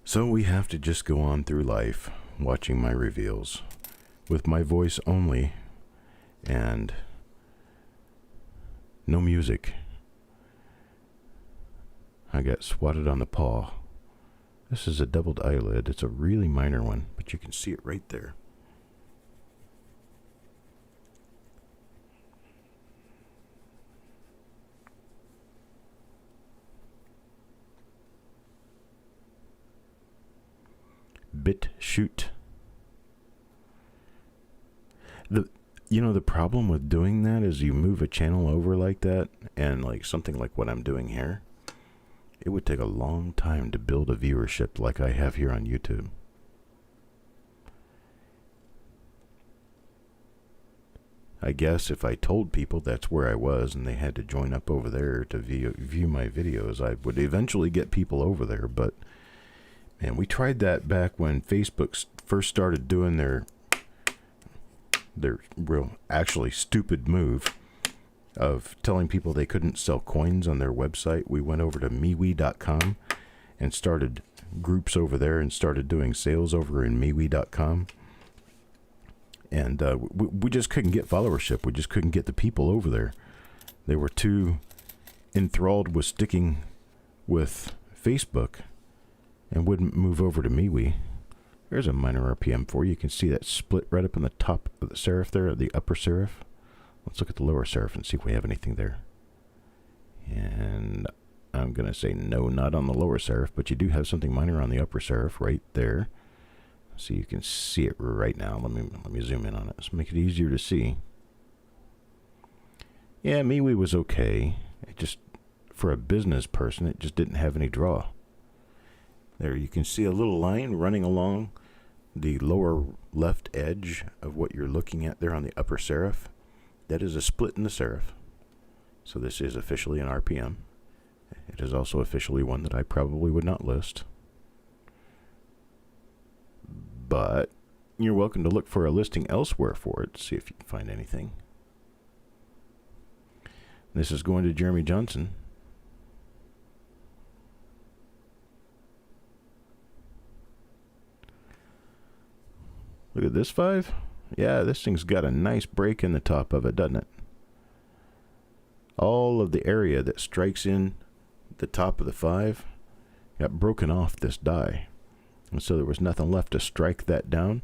So we have to just go on through life watching my reveals with my voice only and no music. I got swatted on the paw. This is a doubled eyelid. It's a really minor one, but you can see it right there. Bit shoot. The problem with doing that is you move a channel over like that, and like something like what I'm doing here, it would take a long time to build a viewership like I have here on YouTube. I guess if I told people that's where I was and they had to join up over there to view my videos, I would eventually get people over there. But man, we tried that back when Facebook first started doing their real actually stupid move of telling people they couldn't sell coins on their website. We went over to MeWe.com and started groups over there and started doing sales over in MeWe.com. And we just couldn't get followership. We just couldn't get the people over there. They were too enthralled with sticking with Facebook and wouldn't move over to MeWe. There's a minor RPM for you. You can see that split right up on the top of the serif there, the upper serif. Let's look at the lower serif and see if we have anything there. And I'm going to say no, not on the lower serif, but you do have something minor on the upper serif right there. So you can see it right now. Let me zoom in on it. Let's make it easier to see. Yeah, MeWe was okay. It just, for a business person, it just didn't have any draw. There you can see a little line running along the lower left edge of what you're looking at there on the upper serif. That is a split in the serif. So this is officially an RPM. It is also officially one that I probably would not list. But you're welcome to look for a listing elsewhere for it, see if you can find anything. This is going to Jeremy Johnson. Look at this 5. Yeah, this thing's got a nice break in the top of it, doesn't it? All of the area that strikes in the top of the 5 got broken off this die. And so there was nothing left to strike that down.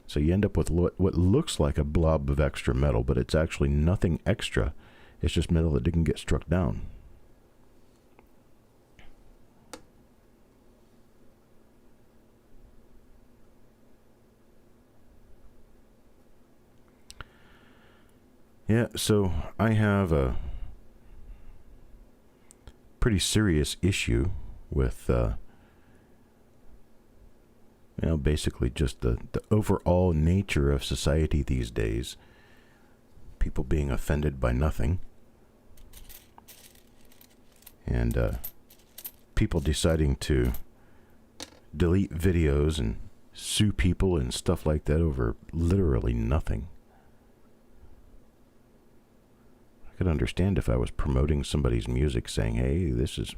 So you end up with what looks like a blob of extra metal, but it's actually nothing extra. It's just metal that didn't get struck down. Yeah, so I have a pretty serious issue with, basically just the overall nature of society these days. People being offended by nothing. And people deciding to delete videos and sue people and stuff like that over literally nothing. I could understand if I was promoting somebody's music, saying, hey, this is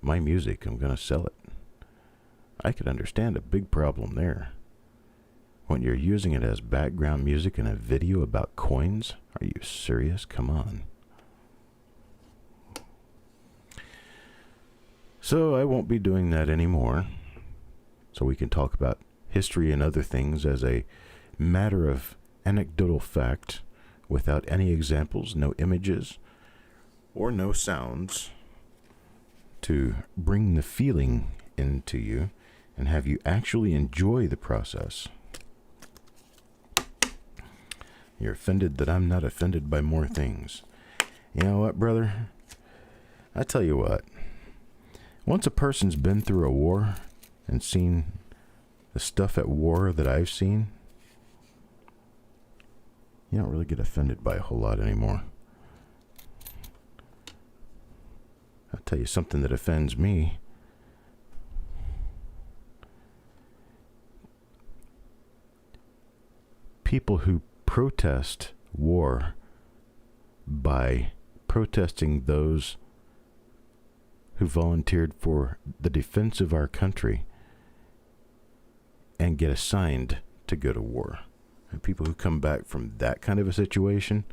my music, I'm going to sell it. I could understand a big problem there. When you're using it as background music in a video about coins, are you serious? Come on. So I won't be doing that anymore. So we can talk about history and other things as a matter of anecdotal fact, without any examples, no images, or no sounds, to bring the feeling into you and have you actually enjoy the process. You're offended that I'm not offended by more things. You know what, brother? I tell you what. Once a person's been through a war and seen the stuff at war that I've seen, you don't really get offended by a whole lot anymore. I'll tell you something that offends me. People who protest war by protesting those who volunteered for the defense of our country and get assigned to go to war. And people who come back from that kind of a situation,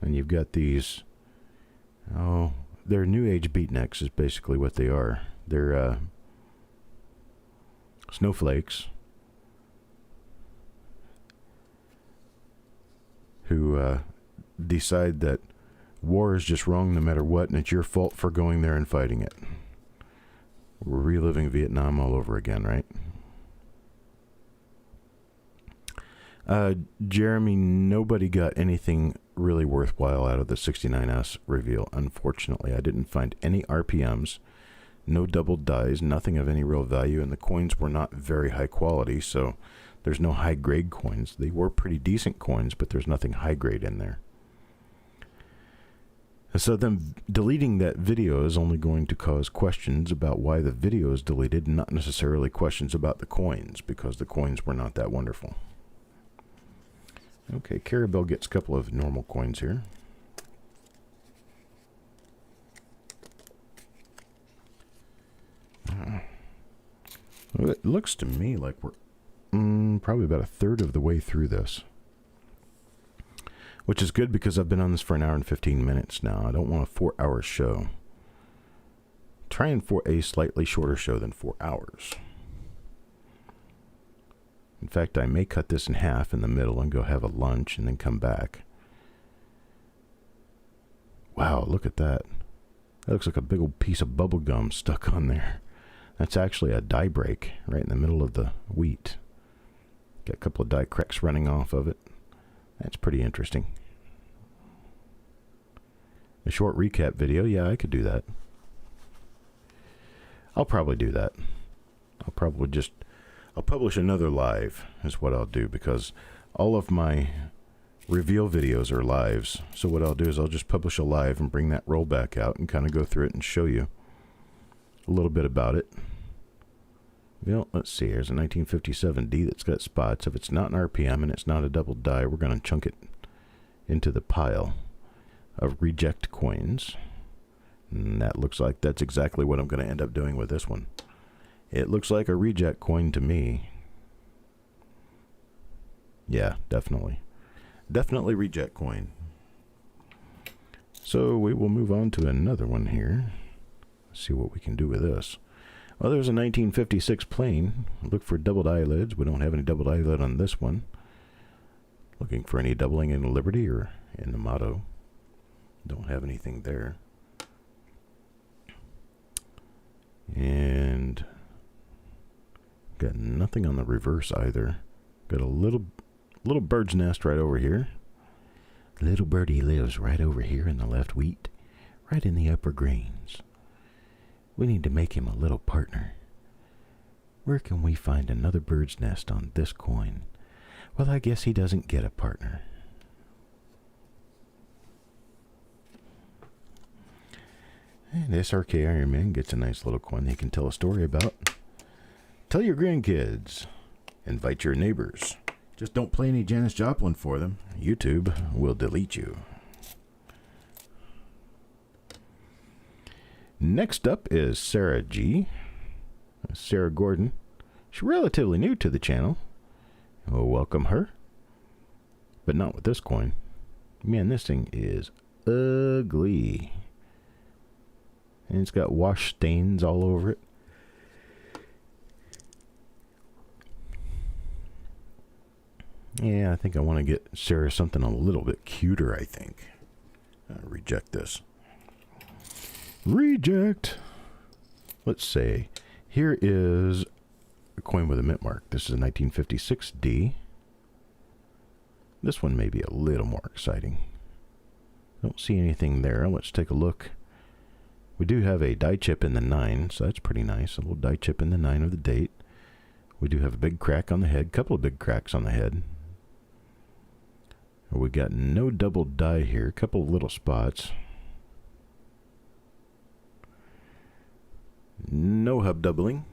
and you've got these, they're new age beatniks is basically what they are. They're snowflakes who decide that war is just wrong no matter what, and it's your fault for going there and fighting it. We're reliving Vietnam all over again, right? Jeremy, nobody got anything really worthwhile out of the 69S reveal. Unfortunately, I didn't find any RPMs, no double dies, nothing of any real value, and the coins were not very high quality, so there's no high grade coins. They were pretty decent coins, but there's nothing high grade in there. So then deleting that video is only going to cause questions about why the video is deleted, not necessarily questions about the coins, because the coins were not that wonderful. Okay, Carabelle gets a couple of normal coins here. Well, it looks to me like we're probably about a third of the way through this. Which is good because I've been on this for an hour and 15 minutes now. I don't want a 4-hour show. Trying for a slightly shorter show than 4 hours. In fact, I may cut this in half in the middle and go have a lunch and then come back. Wow, look at that. That looks like a big old piece of bubble gum stuck on there. That's actually a die break right in the middle of the wheat. Got a couple of die cracks running off of it. That's pretty interesting. A short recap video, yeah, I could do that. I'll probably do that. I'll publish another live is what I'll do, because all of my reveal videos are lives. So what I'll do is I'll just publish a live and bring that roll back out and kind of go through it and show you a little bit about it. Well, let's see. Here's a 1957D that's got spots. If it's not an RPM and it's not a double die, we're going to chunk it into the pile of reject coins. And that looks like that's exactly what I'm going to end up doing with this one. It looks like a reject coin to me. Yeah, definitely. Definitely reject coin. So we will move on to another one here. See what we can do with this. Well, there's a 1956 plane. Look for doubled eyelids. We don't have any doubled eyelid on this one. Looking for any doubling in Liberty or in the motto. Don't have anything there. And got nothing on the reverse either. Got a little bird's nest right over here. Little birdie lives right over here in the left wheat, right in the upper grains. We need to make him a little partner. Where can we find another bird's nest on this coin? Well, I guess he doesn't get a partner. And SRK Iron Man gets a nice little coin he can tell a story about. Tell your grandkids. Invite your neighbors. Just don't play any Janis Joplin for them. YouTube will delete you. Next up is Sarah G. Sarah Gordon. She's relatively new to the channel. We'll welcome her. But not with this coin. Man, this thing is ugly. And it's got wash stains all over it. Yeah, I think I want to get Sarah something a little bit cuter, I think. Reject this. Reject. Let's say, here is a coin with a mint mark. This is a 1956D. This one may be a little more exciting. Don't see anything there. Let's take a look. We do have a die chip in the 9, so that's pretty nice. A little die chip in the 9 of the date. We do have a big crack on the head, couple of big cracks on the head. We got no double die here, a couple of little spots. No hub doubling.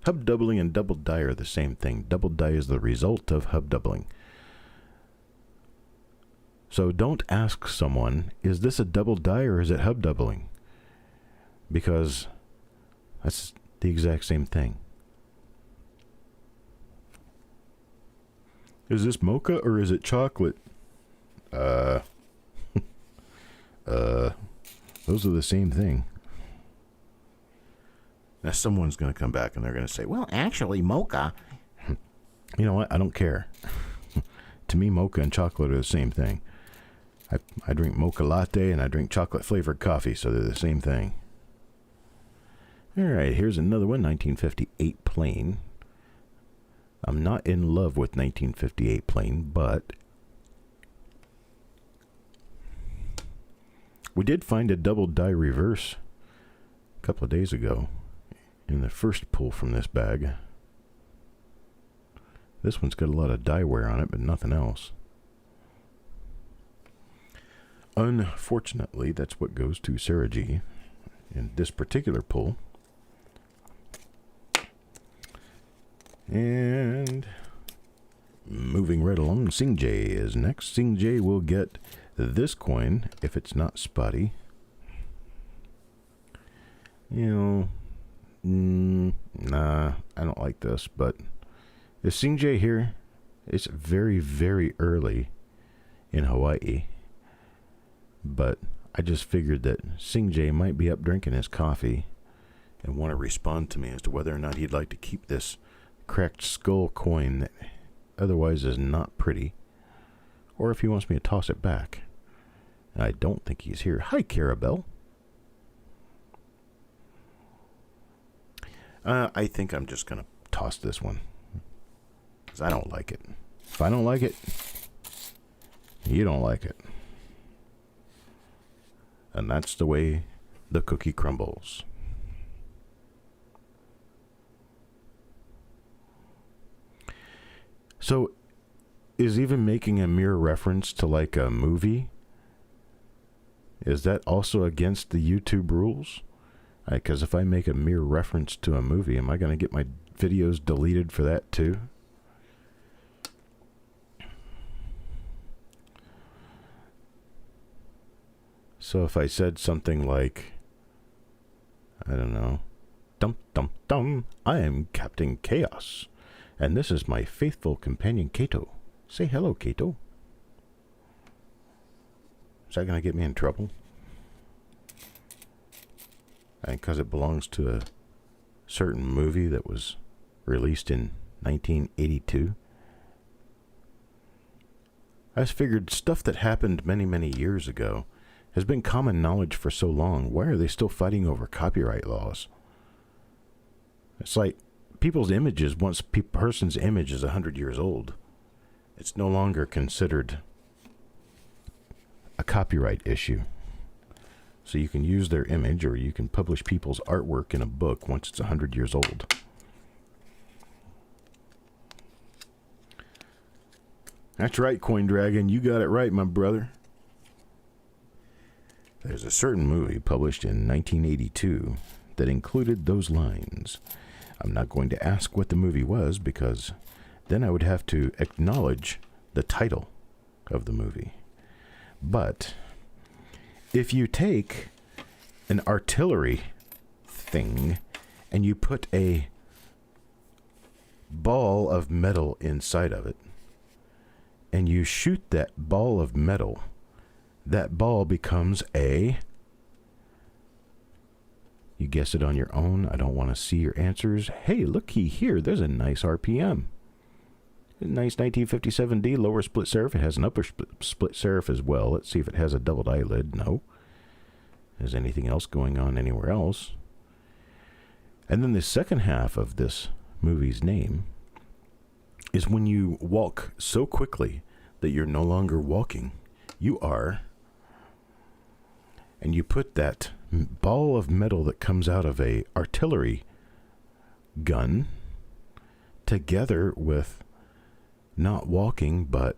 Hub doubling and double die are the same thing. Double die is the result of hub doubling. So don't ask someone, is this a double die or is it hub doubling? Because that's the exact same thing. Is this mocha or is it chocolate? Those are the same thing. Now someone's going to come back and they're going to say, well, actually, mocha. You know what? I don't care. To me, mocha and chocolate are the same thing. I drink mocha latte and I drink chocolate flavored coffee, so they're the same thing. All right, here's another one, 1958 plane. I'm not in love with 1958 plane, but we did find a double die reverse a couple of days ago in the first pull from this bag. This one's got a lot of die wear on it, but nothing else. Unfortunately, that's what goes to Sarah G in this particular pull. And moving right along, Sing J is next. Sing J will get this coin if it's not spotty. You know, nah, I don't like this, but the Sing J here, it's very, very early in Hawaii. But I just figured that Sing J might be up drinking his coffee and want to respond to me as to whether or not he'd like to keep this cracked skull coin that otherwise is not pretty, or if he wants me to toss it back. I don't think he's here. Hi, Carabelle. I think I'm just going to toss this one because I don't like it. If I don't like it, you don't like it. And that's the way the cookie crumbles. So is even making a mere reference to like a movie, is that also against the YouTube rules? Because if I make a mere reference to a movie, am I going to get my videos deleted for that too? So if I said something like, I don't know, dum dum dum, I am Captain Chaos, and this is my faithful companion Kato. Say hello, Kato. Is that going to get me in trouble? And because it belongs to a certain movie that was released in 1982. I just figured stuff that happened many, many years ago has been common knowledge for so long. Why are they still fighting over copyright laws? It's like people's images, once a person's image is 100 years old, it's no longer considered a copyright issue. So you can use their image, or you can publish people's artwork in a book once it's 100 years old. That's right, Coin Dragon. You got it right, my brother. There's a certain movie published in 1982 that included those lines. I'm not going to ask what the movie was, because then I would have to acknowledge the title of the movie. But if you take an artillery thing and you put a ball of metal inside of it, and you shoot that ball of metal, that ball becomes a... You guess it on your own. I don't want to see your answers. Hey, looky here. There's a nice RPM. A nice 1957D lower split serif. It has an upper split serif as well. Let's see if it has a doubled eyelid. No. Is anything else going on anywhere else? And then the second half of this movie's name is when you walk so quickly that you're no longer walking. You are... And you put that ball of metal that comes out of a artillery gun together with not walking, but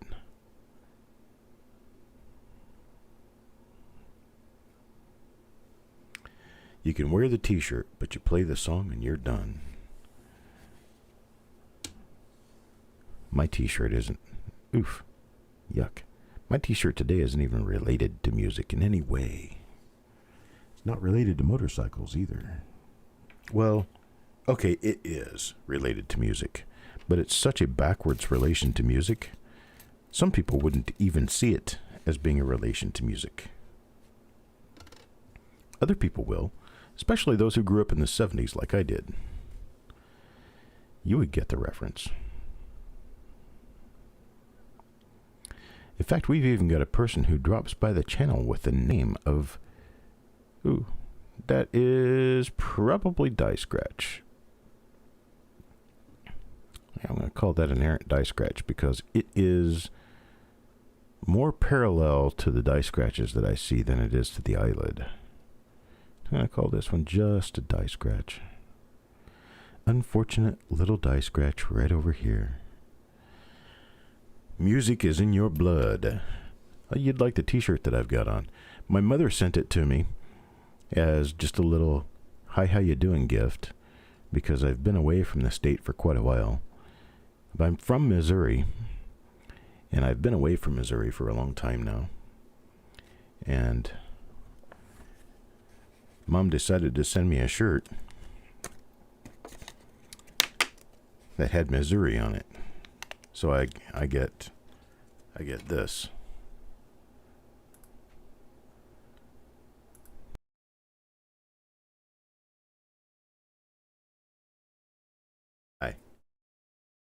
you can wear the t-shirt, but you play the song and you're done. My t-shirt isn't. Oof. Yuck. My t-shirt today isn't even related to music in any way. Not related to motorcycles either. Well, okay, it is related to music, but it's such a backwards relation to music. Some people wouldn't even see it as being a relation to music. Other people will, especially those who grew up in the 70s like I did. You would get the reference. In fact, we've even got a person who drops by the channel with the name of... Ooh, that is probably Die Scratch. I'm going to call that an errant Die Scratch because it is more parallel to the Die Scratches that I see than it is to the eyelid. I'm going to call this one just a Die Scratch. Unfortunate little Die Scratch right over here. Music is in your blood. You'd like the t-shirt that I've got on. My mother sent it to me as just a little hi, how you doing gift, because I've been away from the state for quite a while. But I'm from Missouri, and I've been away from Missouri for a long time now. And Mom decided to send me a shirt that had Missouri on it. So I get this.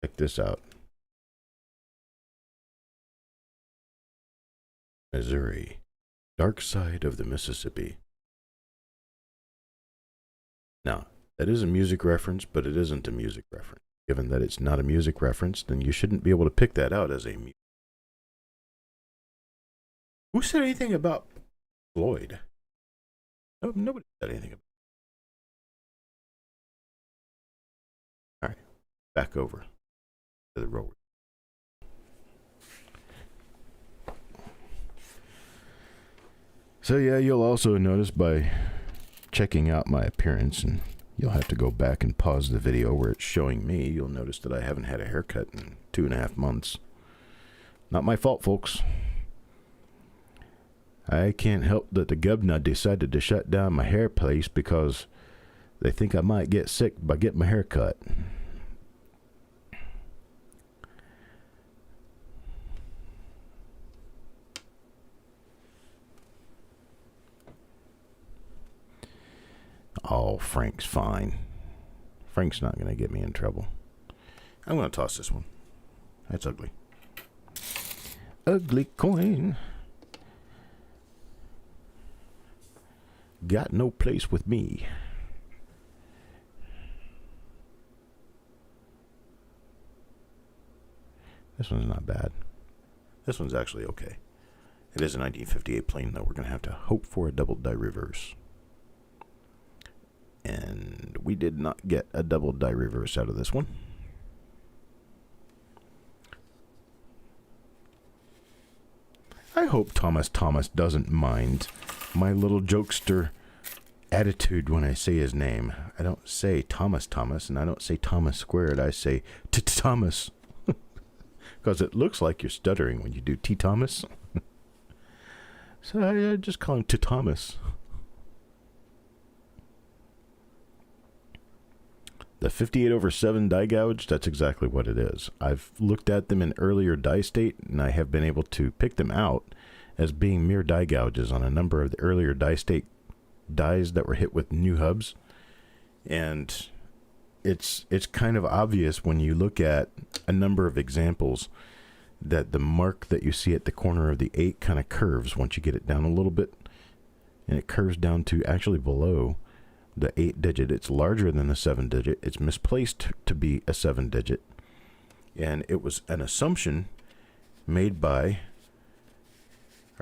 Check this out. Missouri, dark side of the Mississippi. Now, that is a music reference, but it isn't a music reference. Given that it's not a music reference, then you shouldn't be able to pick that out as a music. Who said anything about Floyd? Oh, nobody said anything about it. All right, back over to the road. So yeah, you'll also notice by checking out my appearance, and you'll have to go back and pause the video where it's showing me, you'll notice that I haven't had a haircut in 2.5 months. Not my fault, folks. I can't help that the governor decided to shut down my hair place because they think I might get sick by getting my hair cut. Oh, Frank's fine. Frank's not going to get me in trouble. I'm going to toss this one. That's ugly. Ugly coin. Got no place with me. This one's not bad. This one's actually okay. It is a 1958 plane, though. We're going to have to hope for a double die reverse. And we did not get a double die reverse out of this one. I hope Thomas doesn't mind my little jokester attitude when I say his name. I don't say Thomas, and I don't say Thomas squared. I say Thomas. Because it looks like you're stuttering when you do T. Thomas. So I just call him Thomas. The 58/7 die gouge, that's exactly what it is. I've looked at them in earlier die state, and I have been able to pick them out as being mere die gouges on a number of the earlier die state dies that were hit with new hubs. And it's kind of obvious when you look at a number of examples that the mark that you see at the corner of the 8 kind of curves once you get it down a little bit. And it curves down to actually below the 8 digit. It's larger than the 7 digit. It's misplaced to be a 7 digit. And it was an assumption made by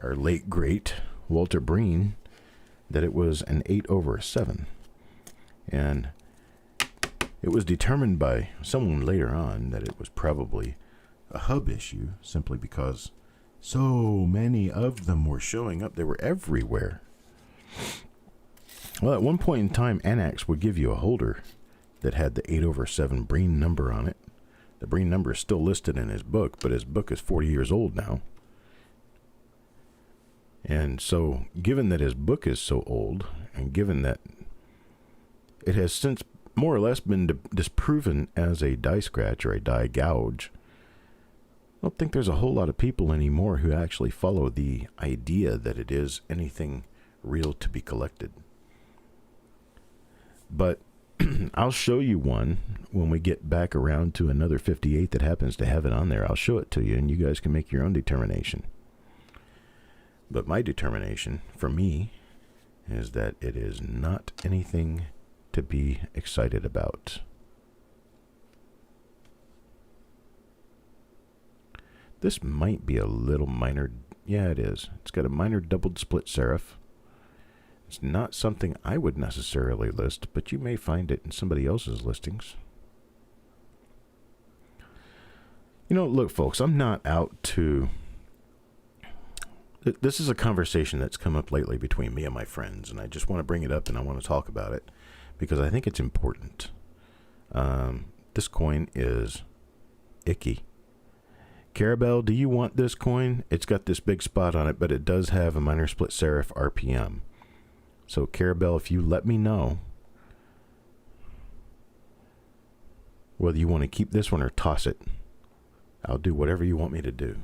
our late great Walter Breen that it was an 8/7. And it was determined by someone later on that it was probably a hub issue, simply because so many of them were showing up. They were everywhere. Well, at one point in time, Annex would give you a holder that had the 8/7 Breen number on it. The Breen number is still listed in his book, but his book is 40 years old now. And so, given that his book is so old, and given that it has since more or less been disproven as a die scratch or a die gouge, I don't think there's a whole lot of people anymore who actually follow the idea that it is anything real to be collected. But I'll show you one when we get back around to another 58 that happens to have it on there. I'll show it to you, and you guys can make your own determination. But my determination, for me, is that it is not anything to be excited about. This might be a little minor. Yeah, it is. It's got a minor doubled split serif. It's not something I would necessarily list, but you may find it in somebody else's listings. You know, look, folks, I'm not out to... This is a conversation that's come up lately between me and my friends, and I just want to bring it up and I want to talk about it because I think it's important. This coin is icky. Carabelle, do you want this coin? It's got this big spot on it, but it does have a minor split serif RPM. So, Carabelle, if you let me know whether you want to keep this one or toss it, I'll do whatever you want me to do.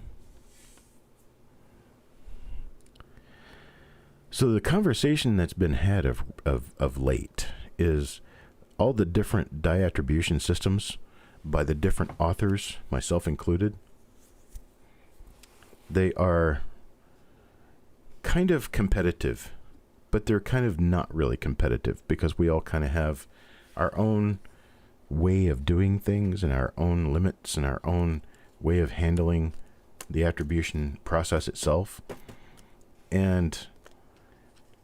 So the conversation that's been had of late is all the different die attribution systems by the different authors, myself included. They are kind of competitive, but they're kind of not really competitive because we all kind of have our own way of doing things and our own limits and our own way of handling the attribution process itself. And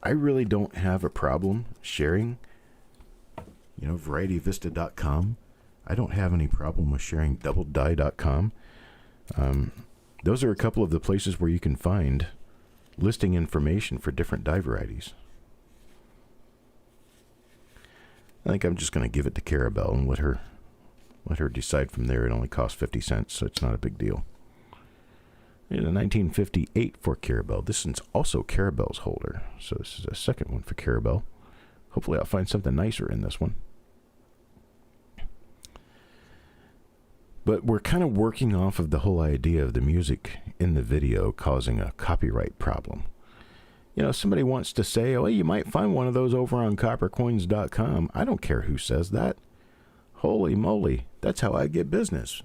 I really don't have a problem sharing, varietyvista.com. I don't have any problem with sharing doubledie.com. Those are a couple of the places where you can find listing information for different die varieties. I think I'm just going to give it to Carabelle and let her decide from there. It only costs 50 cents, so it's not a big deal. And a 1958 for Carabelle. This is also Carabelle's holder, so this is a second one for Carabelle. Hopefully I'll find something nicer in this one. But we're kind of working off of the whole idea of the music in the video causing a copyright problem. You know, somebody wants to say, oh, you might find one of those over on coppercoins.com. I don't care who says that. Holy moly, that's how I get business.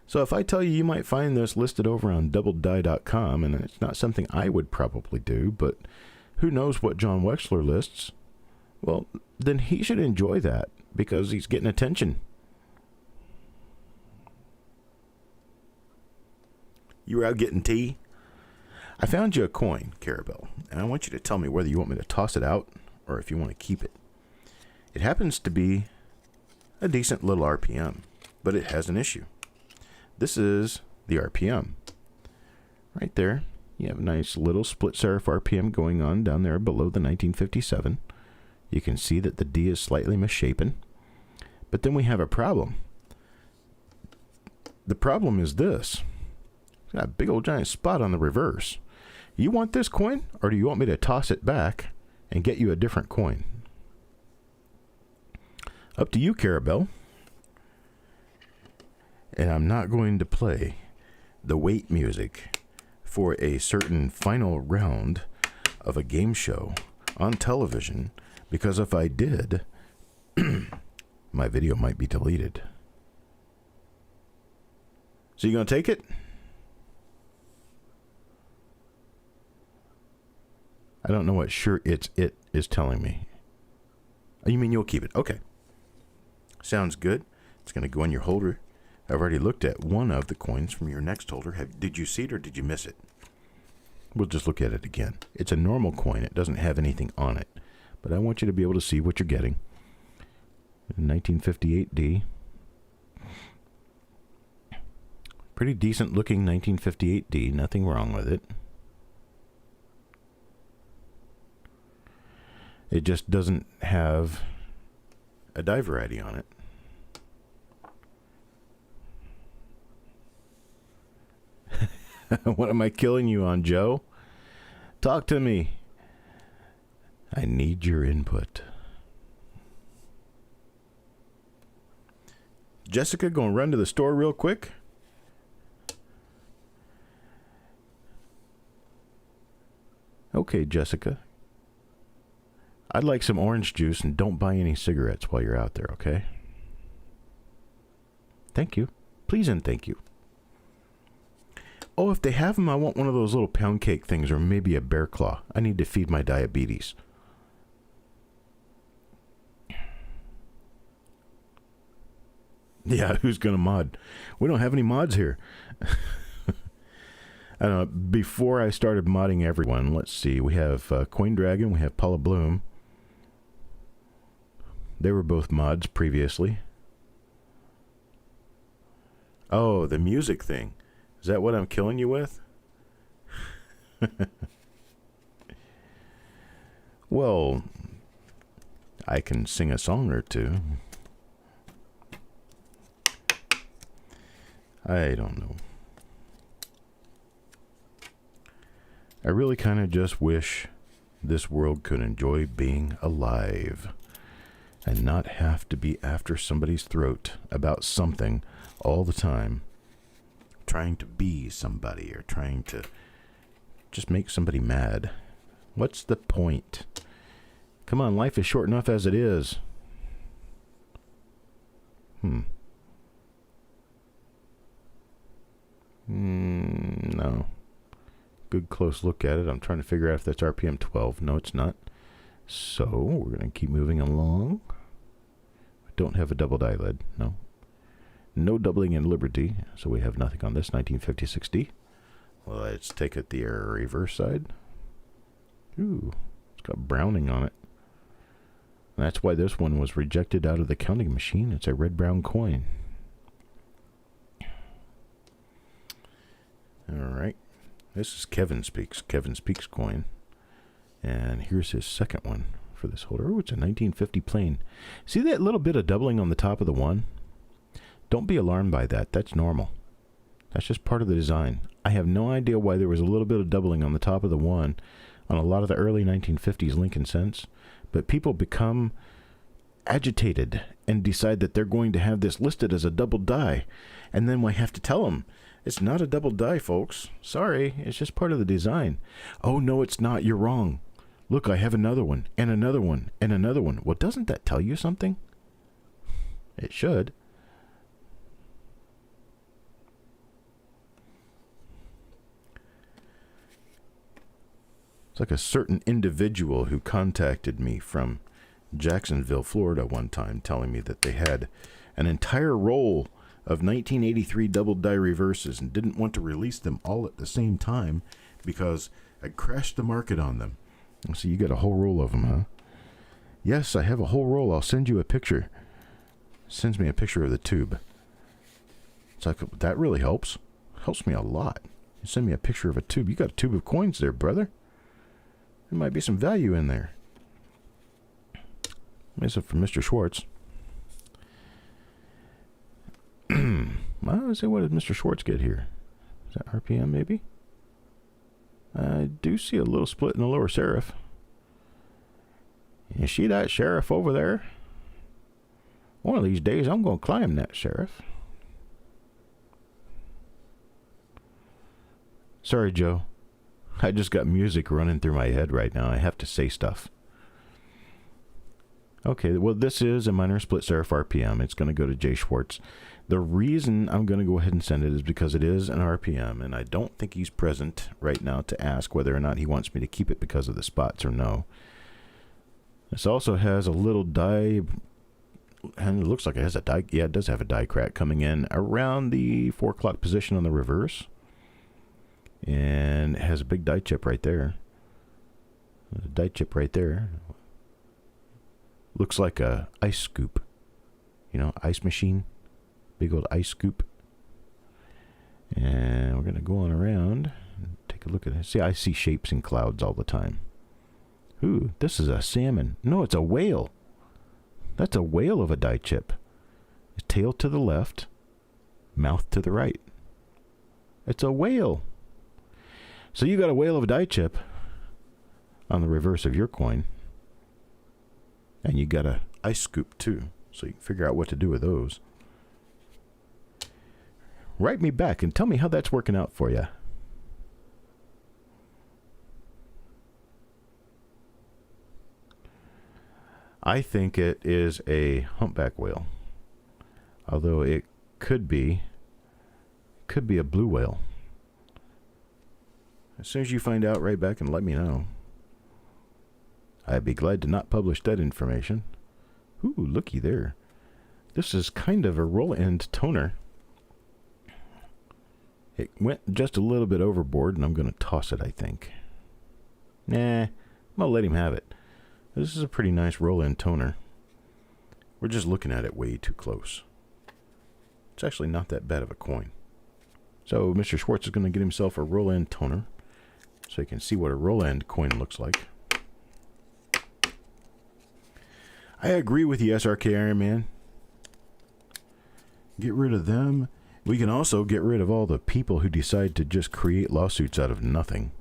So if I tell you you might find this listed over on doubledie.com, and it's not something I would probably do, but who knows what John Wexler lists, well, then he should enjoy that because he's getting attention. You were out getting tea? I found you a coin, Carabelle, and I want you to tell me whether you want me to toss it out or if you want to keep it. It happens to be a decent little RPM, but it has an issue. This is the RPM. Right there, you have a nice little split serif RPM going on down there below the 1957. You can see that the D is slightly misshapen. But then we have a problem. The problem is this. It's got a big old giant spot on the reverse. You want this coin, or do you want me to toss it back and get you a different coin? Up to you, Carabelle. And I'm not going to play the wait music for a certain final round of a game show on television, because if I did, my video might be deleted. So you gonna take it? I don't know what sure it is telling me. Oh, you mean you'll keep it? Okay. Sounds good. It's gonna go in your holder. I've already looked at one of the coins from your next holder. Did you see it or did you miss it? We'll just look at it again. It's a normal coin. It doesn't have anything on it. But I want you to be able to see what you're getting. 1958D. Pretty decent looking 1958D. Nothing wrong with it. It just doesn't have a die variety on it. What am I killing you on, Joe? Talk to me. I need your input. Jessica, gonna run to the store real quick. Okay, Jessica. I'd like some orange juice, and don't buy any cigarettes while you're out there, okay? Thank you. Please and thank you. Oh, if they have them, I want one of those little pound cake things, or maybe a bear claw. I need to feed my diabetes. Yeah, who's going to mod? We don't have any mods here. I don't know. Before I started modding everyone, let's see. We have Coin Dragon. We have Paula Bloom. They were both mods previously. Oh, the music thing. Is that what I'm killing you with? Well, I can sing a song or two. I don't know. I really kind of just wish this world could enjoy being alive and not have to be after somebody's throat about something all the time. Trying to be somebody or trying to just make somebody mad. What's the point? Come on, life is short enough as it is. No. Good close look at it. I'm trying to figure out if that's RPM 12. No, it's not. So, we're going to keep moving along. I don't have a double die lid. No. No doubling in Liberty, so we have nothing on this 1950-60. Well, let's take it the reverse side. Ooh, it's got Browning on it. And that's why this one was rejected out of the counting machine. It's a red-brown coin. All right. This is Kevin Speaks coin. And here's his second one for this holder. Oh, it's a 1950 plain. See that little bit of doubling on the top of the 1? Don't be alarmed by that. That's normal. That's just part of the design. I have no idea why there was a little bit of doubling on the top of the 1 on a lot of the early 1950s Lincoln cents, but people become agitated and decide that they're going to have this listed as a double die, and then we have to tell them, it's not a double die, folks. Sorry, it's just part of the design. Oh, no, it's not. You're wrong. Look, I have another one, and another one, and another one. Well, doesn't that tell you something? It should. It's like a certain individual who contacted me from Jacksonville, Florida one time, telling me that they had an entire roll of 1983 double die reverses and didn't want to release them all at the same time because I crashed the market on them. So you got a whole roll of them, huh? Yes, I have a whole roll. I'll send you a picture. Sends me a picture of the tube. It's like, that really helps. Helps me a lot. You send me a picture of a tube. You got a tube of coins there, brother. There might be some value in there. This is from Mr. Schwartz. Let's see, what did Mr. Schwartz get here? Is that RPM, maybe? I do see a little split in the lower serif. You see that serif over there? One of these days, I'm going to climb that serif. Sorry, Joe. I just got music running through my head right now. I have to say stuff. Okay, well, this is a minor split serif RPM. It's going to go to Jay Schwartz. The reason I'm going to go ahead and send it is because it is an RPM, and I don't think he's present right now to ask whether or not he wants me to keep it because of the spots or no. This also has a little die, and it looks like it has a die. Yeah, it does have a die crack coming in around the 4 o'clock position on the reverse. And it has a big die chip right there. There's a die chip right there. Looks like a ice scoop. You know, ice machine. Big old ice scoop. And we're going to go on around and take a look at it. See, I see shapes in clouds all the time. Ooh, this is a salmon. No, it's a whale. That's a whale of a die chip. Tail to the left, mouth to the right. It's a whale. So you got a whale of a die chip on the reverse of your coin. And you got a ice scoop too. So you can figure out what to do with those. Write me back and tell me how that's working out for you. I think it is a humpback whale. Although it could be a blue whale. As soon as you find out, write back and let me know. I'd be glad to not publish that information. Ooh, looky there. This is kind of a roll-end toner. It went just a little bit overboard, and I'm going to toss it, I think. Nah, I'm going to let him have it. This is a pretty nice roll-end toner. We're just looking at it way too close. It's actually not that bad of a coin. So Mr. Schwartz is going to get himself a roll-end toner so he can see what a roll-end coin looks like. I agree with you, SRK Iron Man. Get rid of them. We can also get rid of all the people who decide to just create lawsuits out of nothing.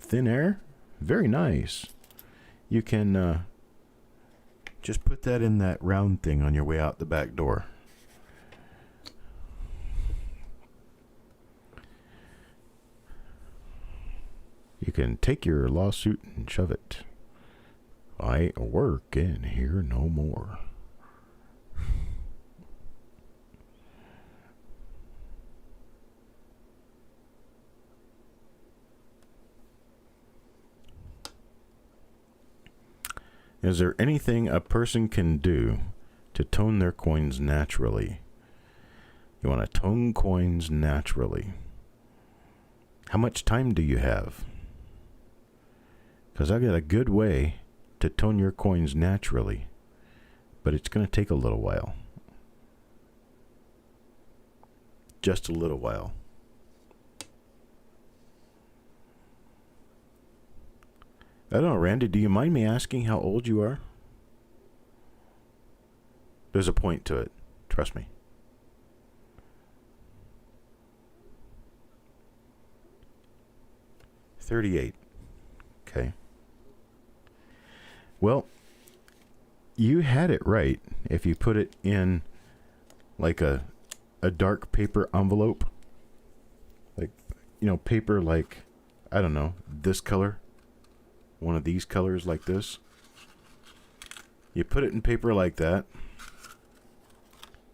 Thin air? Very nice. You can just put that in that round thing on your way out the back door. You can take your lawsuit and shove it. I ain't working here no more. Is there anything a person can do to tone their coins naturally? You want to tone coins naturally. How much time do you have? Because I got a good way to tone your coins naturally, but it's going to take a little while. Just a little while. I don't know, Randy, do you mind me asking how old you are? There's a point to it. Trust me. $38. Okay. Well, you had it right if you put it in like a dark paper envelope. Like, paper like, I don't know, this color. One of these colors like this. You put it in paper like that.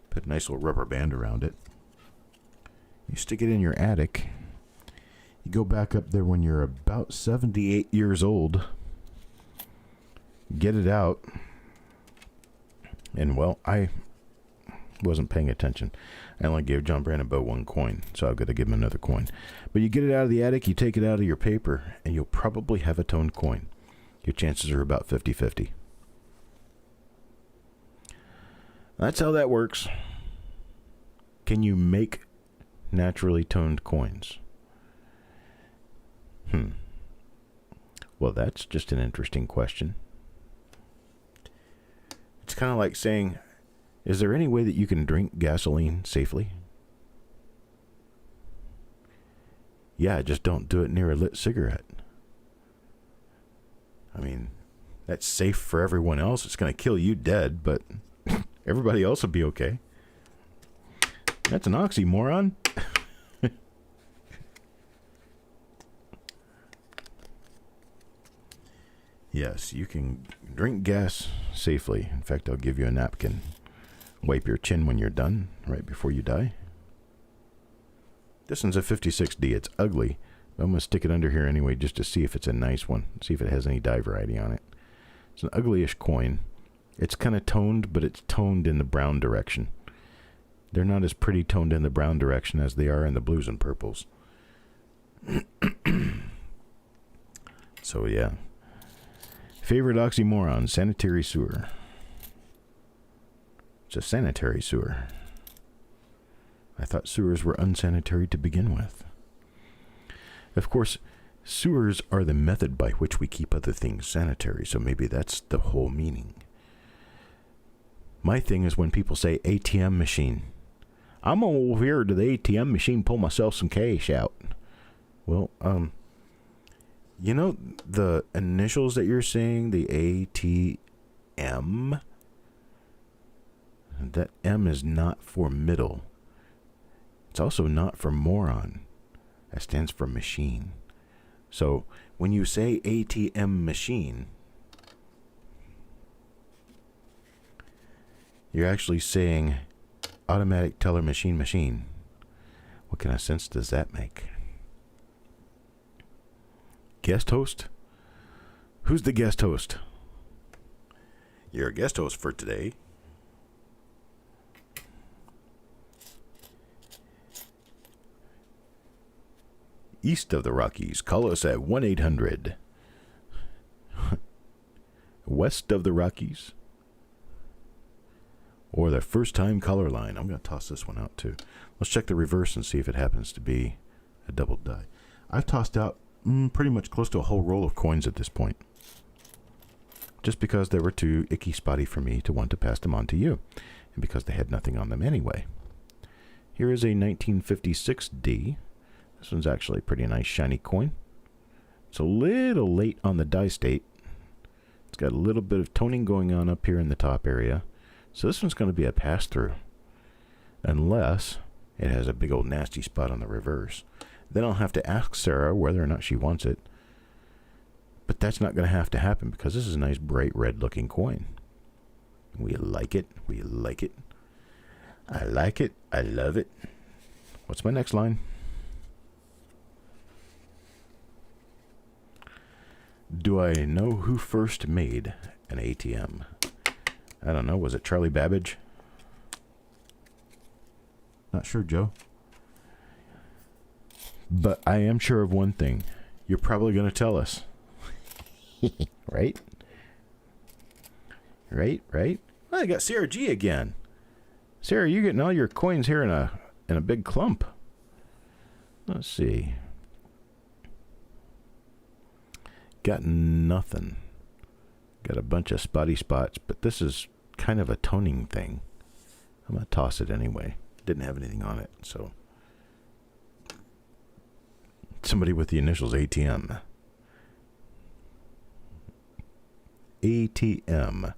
Put a nice little rubber band around it. You stick it in your attic. You go back up there when you're about 78 years old. Get it out. And, well, I wasn't paying attention. I only gave John Brandenbow one coin, so I've got to give him another coin. But you get it out of the attic, you take it out of your paper, and you'll probably have a toned coin. Your chances are about 50-50. That's how that works. Can you make naturally toned coins? Well, that's just an interesting question. It's kind of like saying, is there any way that you can drink gasoline safely? Yeah, just don't do it near a lit cigarette. I mean, that's safe for everyone else. It's going to kill you dead, but everybody else will be okay. That's an oxymoron. Yes, you can drink gas safely. In fact, I'll give you a napkin. Wipe your chin when you're done, right before you die. This one's a 56D. It's ugly. I'm going to stick it under here anyway just to see if it's a nice one. See if it has any dye variety on it. It's an ugly-ish coin. It's kind of toned, but it's toned in the brown direction. They're not as pretty toned in the brown direction as they are in the blues and purples. So, yeah. Favorite oxymoron, sanitary sewer. It's a sanitary sewer. I thought sewers were unsanitary to begin with. Of course, sewers are the method by which we keep other things sanitary, so maybe that's the whole meaning. My thing is when people say ATM machine. I'm over here to the ATM machine, pull myself some cash out. Well, the initials that you're saying, the ATM, that M is not for middle. It's also not for moron. That stands for machine. So when you say ATM machine, you're actually saying automatic teller machine. What kind of sense does that make? Guest host? Who's the guest host? You're a guest host for today. East of the Rockies, call us at 1-800. West of the Rockies, or the first time caller line. I'm going to toss this one out too. Let's check the reverse and see if it happens to be a double die. I've tossed out pretty much close to a whole roll of coins at this point, just because they were too icky spotty for me to want to pass them on to you, and because they had nothing on them anyway. Here is a 1956D. This one's actually a pretty nice shiny coin. It's a little late on the die state. It's got a little bit of toning going on up here in the top area. So this one's going to be a pass-through, unless it has a big old nasty spot on the reverse. Then I'll have to ask Sarah whether or not she wants it. But that's not going to have to happen because this is a nice bright red-looking coin. We like it. We like it. I like it. I love it. What's my next line? Do I know who first made an ATM? I don't know. Was it Charlie Babbage? Not sure, Joe. But I am sure of one thing. You're probably going to tell us. Right? Right? Well, I got Sarah G again. Sarah, you're getting all your coins here in a big clump. Let's see. got nothing. Got a bunch of spotty spots, but this is kind of a toning thing. I'm going to toss it anyway. Didn't have anything on it, so. Somebody with the initials ATM. ATM.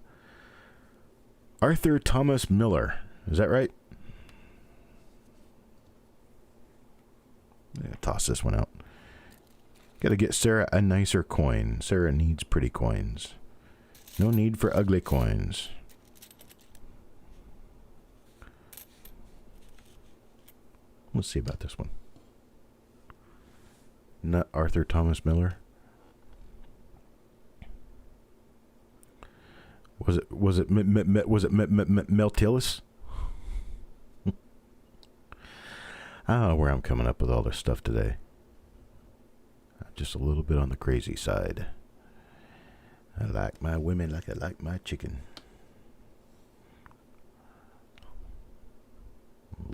Arthur Thomas Miller. Is that right? I'm going to toss this one out. Got to get Sarah a nicer coin. Sarah needs pretty coins. No need for ugly coins. Let's see about this one. Not Arthur Thomas Miller. Was it Meltilus? I don't know where I'm coming up with all this stuff today. Just a little bit on the crazy side. I like my women like I like my chicken.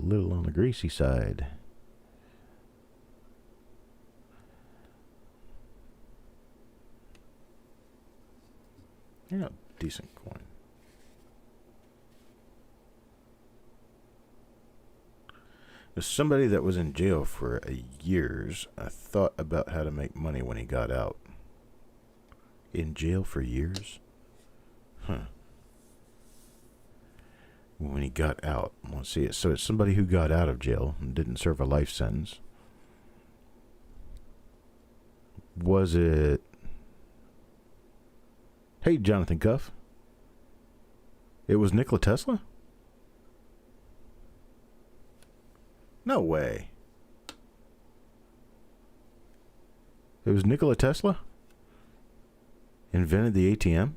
A little on the greasy side. Yeah, decent coin. As somebody that was in jail for years, I thought about how to make money when he got out. In jail for years? Huh. When he got out. Let's see it. So it's somebody who got out of jail and didn't serve a life sentence. Was it... Hey, Jonathan Cuff. It was Nikola Tesla? No way. It was Nikola Tesla? Invented the ATM?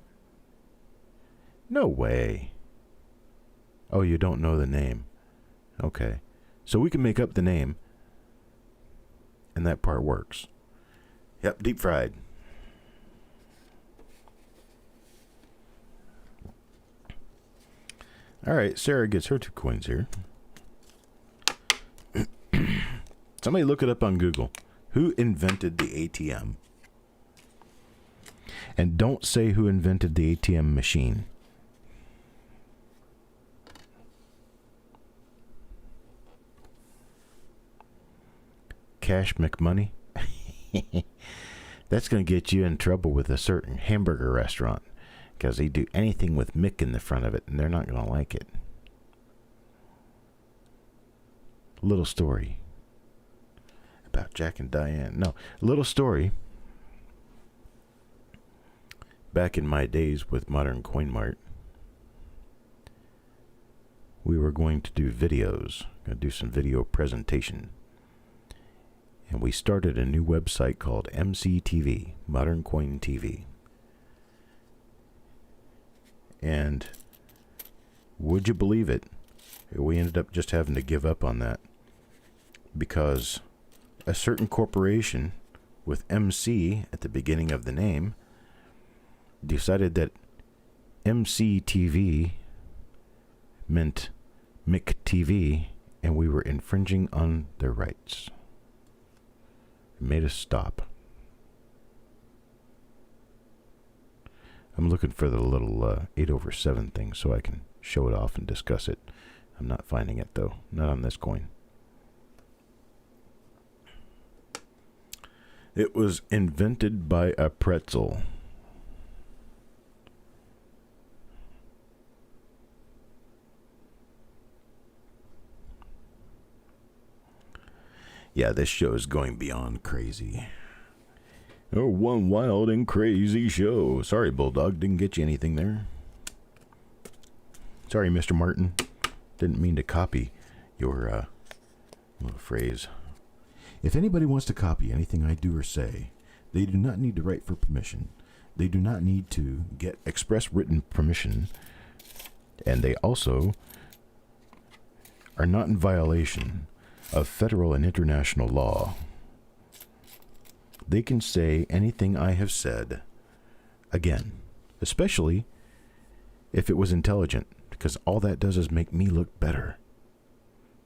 No way. Oh, you don't know the name. Okay. So we can make up the name. And that part works. Yep, deep fried. All right, Sarah gets her 2 coins here. Somebody look it up on Google. Who invented the ATM? And don't say who invented the ATM machine. Cash McMoney? That's going to get you in trouble with a certain hamburger restaurant. Because they do anything with Mick in the front of it, and they're not going to like it. Little story about Jack and Diane. No, little story. Back in my days with Modern Coin Mart, we were going to do videos. Going to do some video presentation. And we started a new website called MCTV, Modern Coin TV. And would you believe it? We ended up just having to give up on that. Because a certain corporation with MC at the beginning of the name decided that MCTV meant McTV, and we were infringing on their rights. It made us stop. I'm looking for the little 8/7 thing so I can show it off and discuss it. I'm not finding it, though. Not on this coin. It was invented by a pretzel. Yeah, this show is going beyond crazy. Oh, one wild and crazy show. Sorry, Bulldog. Didn't get you anything there. Sorry, Mr. Martin. Didn't mean to copy your little phrase. If anybody wants to copy anything I do or say, they do not need to write for permission. They do not need to get express written permission. And they also are not in violation of federal and international law. They can say anything I have said again, especially if it was intelligent, because all that does is make me look better.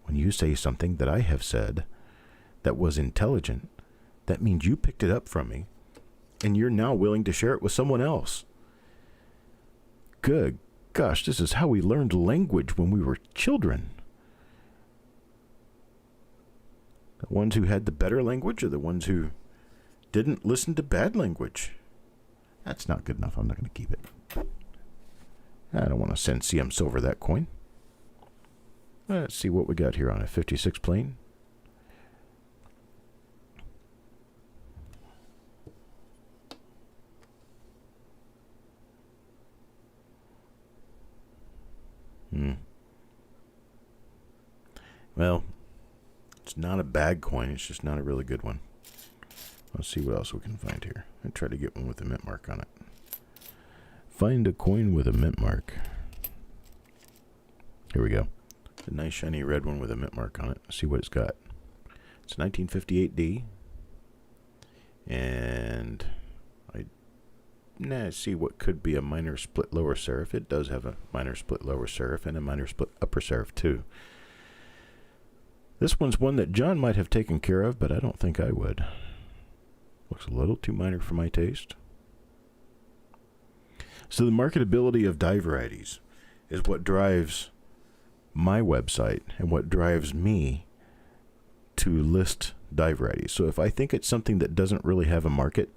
When you say something that I have said that was intelligent, that means you picked it up from me and you're now willing to share it with someone else. Good gosh, this is how we learned language when we were children. The ones who had the better language are the ones who didn't listen to bad language. That's not good enough. I'm not going to keep it. I don't want to send CM Silver that coin. Let's see what we got here on a 56 plane. Well, it's not a bad coin. It's just not a really good one. Let's see what else we can find here. I try to get one with a mint mark on it. Find a coin with a mint mark. Here we go. A nice shiny red one with a mint mark on it. Let's see what it's got. It's 1958D. And I see what could be a minor split lower serif. It does have a minor split lower serif and a minor split upper serif too. This one's one that John might have taken care of, but I don't think I would. Looks a little too minor for my taste. So the marketability of die varieties is what drives my website and what drives me to list die varieties. So if I think it's something that doesn't really have a market,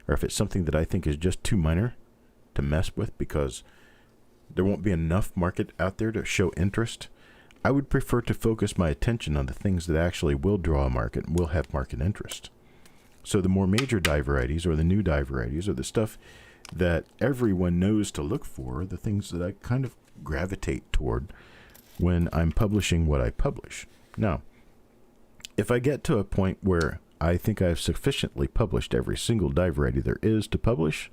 or if it's something that I think is just too minor to mess with because there won't be enough market out there to show interest, I would prefer to focus my attention on the things that actually will draw a market and will have market interest. So the more major die varieties or the new die varieties or the stuff that everyone knows to look for, the things that I kind of gravitate toward when I'm publishing what I publish. Now, if I get to a point where I think I've sufficiently published every single die variety there is to publish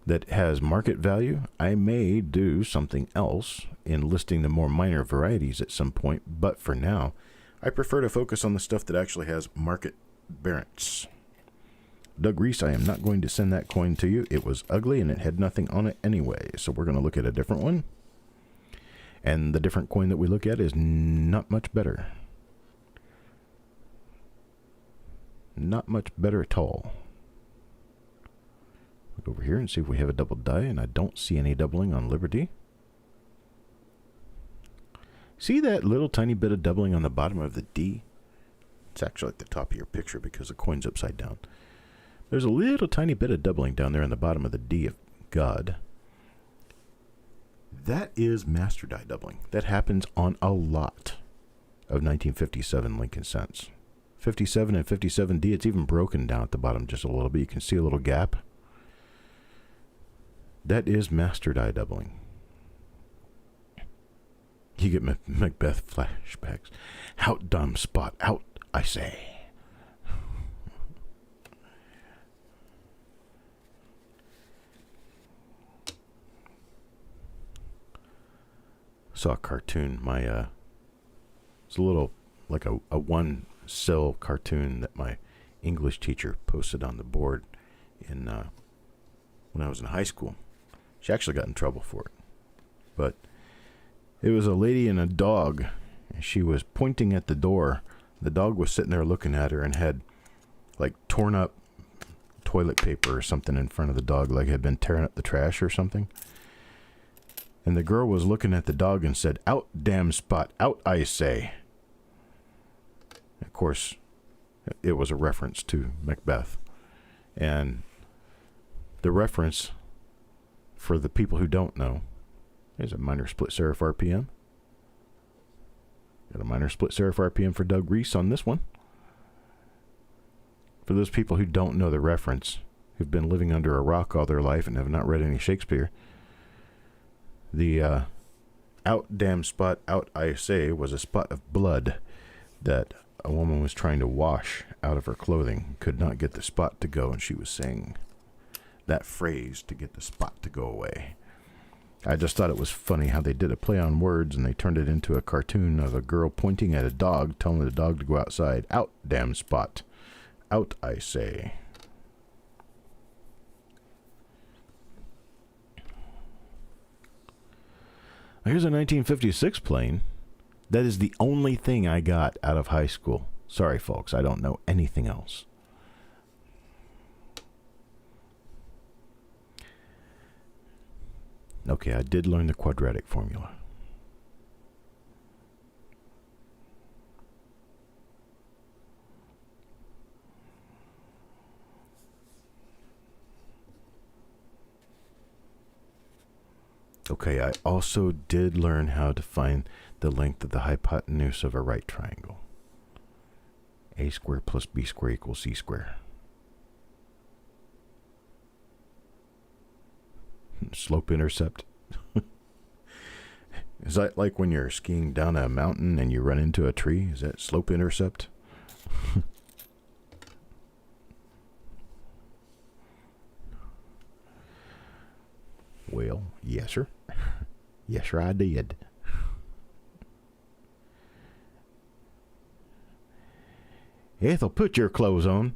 that has market value, I may do something else in listing the more minor varieties at some point, but for now, I prefer to focus on the stuff that actually has market bearance. Doug Reese, I am not going to send that coin to you. It was ugly and it had nothing on it anyway, so we're going to look at a different one. And the different coin that we look at is not much better. Not much better at all. Look over here and see if we have a double die, and I don't see any doubling on Liberty. See that little tiny bit of doubling on the bottom of the D? It's actually at the top of your picture because the coin's upside down. There's a little tiny bit of doubling down there on the bottom of the D of God. That is master die doubling. That happens on a lot of 1957 Lincoln cents. 57 and 57D, it's even broken down at the bottom just a little bit. You can see a little gap. That is master die doubling. You get Macbeth flashbacks. Out, dumb spot. Out, I say. Saw a cartoon. It's a little, like a one cell cartoon that my English teacher posted on the board in when I was in high school. She actually got in trouble for it. But it was a lady and a dog, and she was pointing at the door. The dog was sitting there looking at her and had like torn up toilet paper or something in front of the dog, like it had been tearing up the trash or something. And the girl was looking at the dog and said, "Out, damn spot, out, I say." Of course, it was a reference to Macbeth. And the reference, for the people who don't know, is a minor split serif RPM. Got a minor split serif RPM for Doug Reese on this one. For those people who don't know the reference, who've been living under a rock all their life and have not read any Shakespeare, the out damn spot, out I say, was a spot of blood that a woman was trying to wash out of her clothing, could not get the spot to go, and she was saying that phrase to get the spot to go away. I just thought it was funny how they did a play on words and they turned it into a cartoon of a girl pointing at a dog, telling the dog to go outside. Out, damn spot. Out, I say. Here's a 1956 plane. That is the only thing I got out of high school. Sorry, folks, I don't know anything else. Okay, I did learn the quadratic formula. Okay, I also did learn how to find the length of the hypotenuse of a right triangle. A squared plus B squared equals C squared. Slope intercept. Is that like when you're skiing down a mountain and you run into a tree? Is that slope intercept? Well, yes, sir. Yes, sir, I did. Ethel, put your clothes on.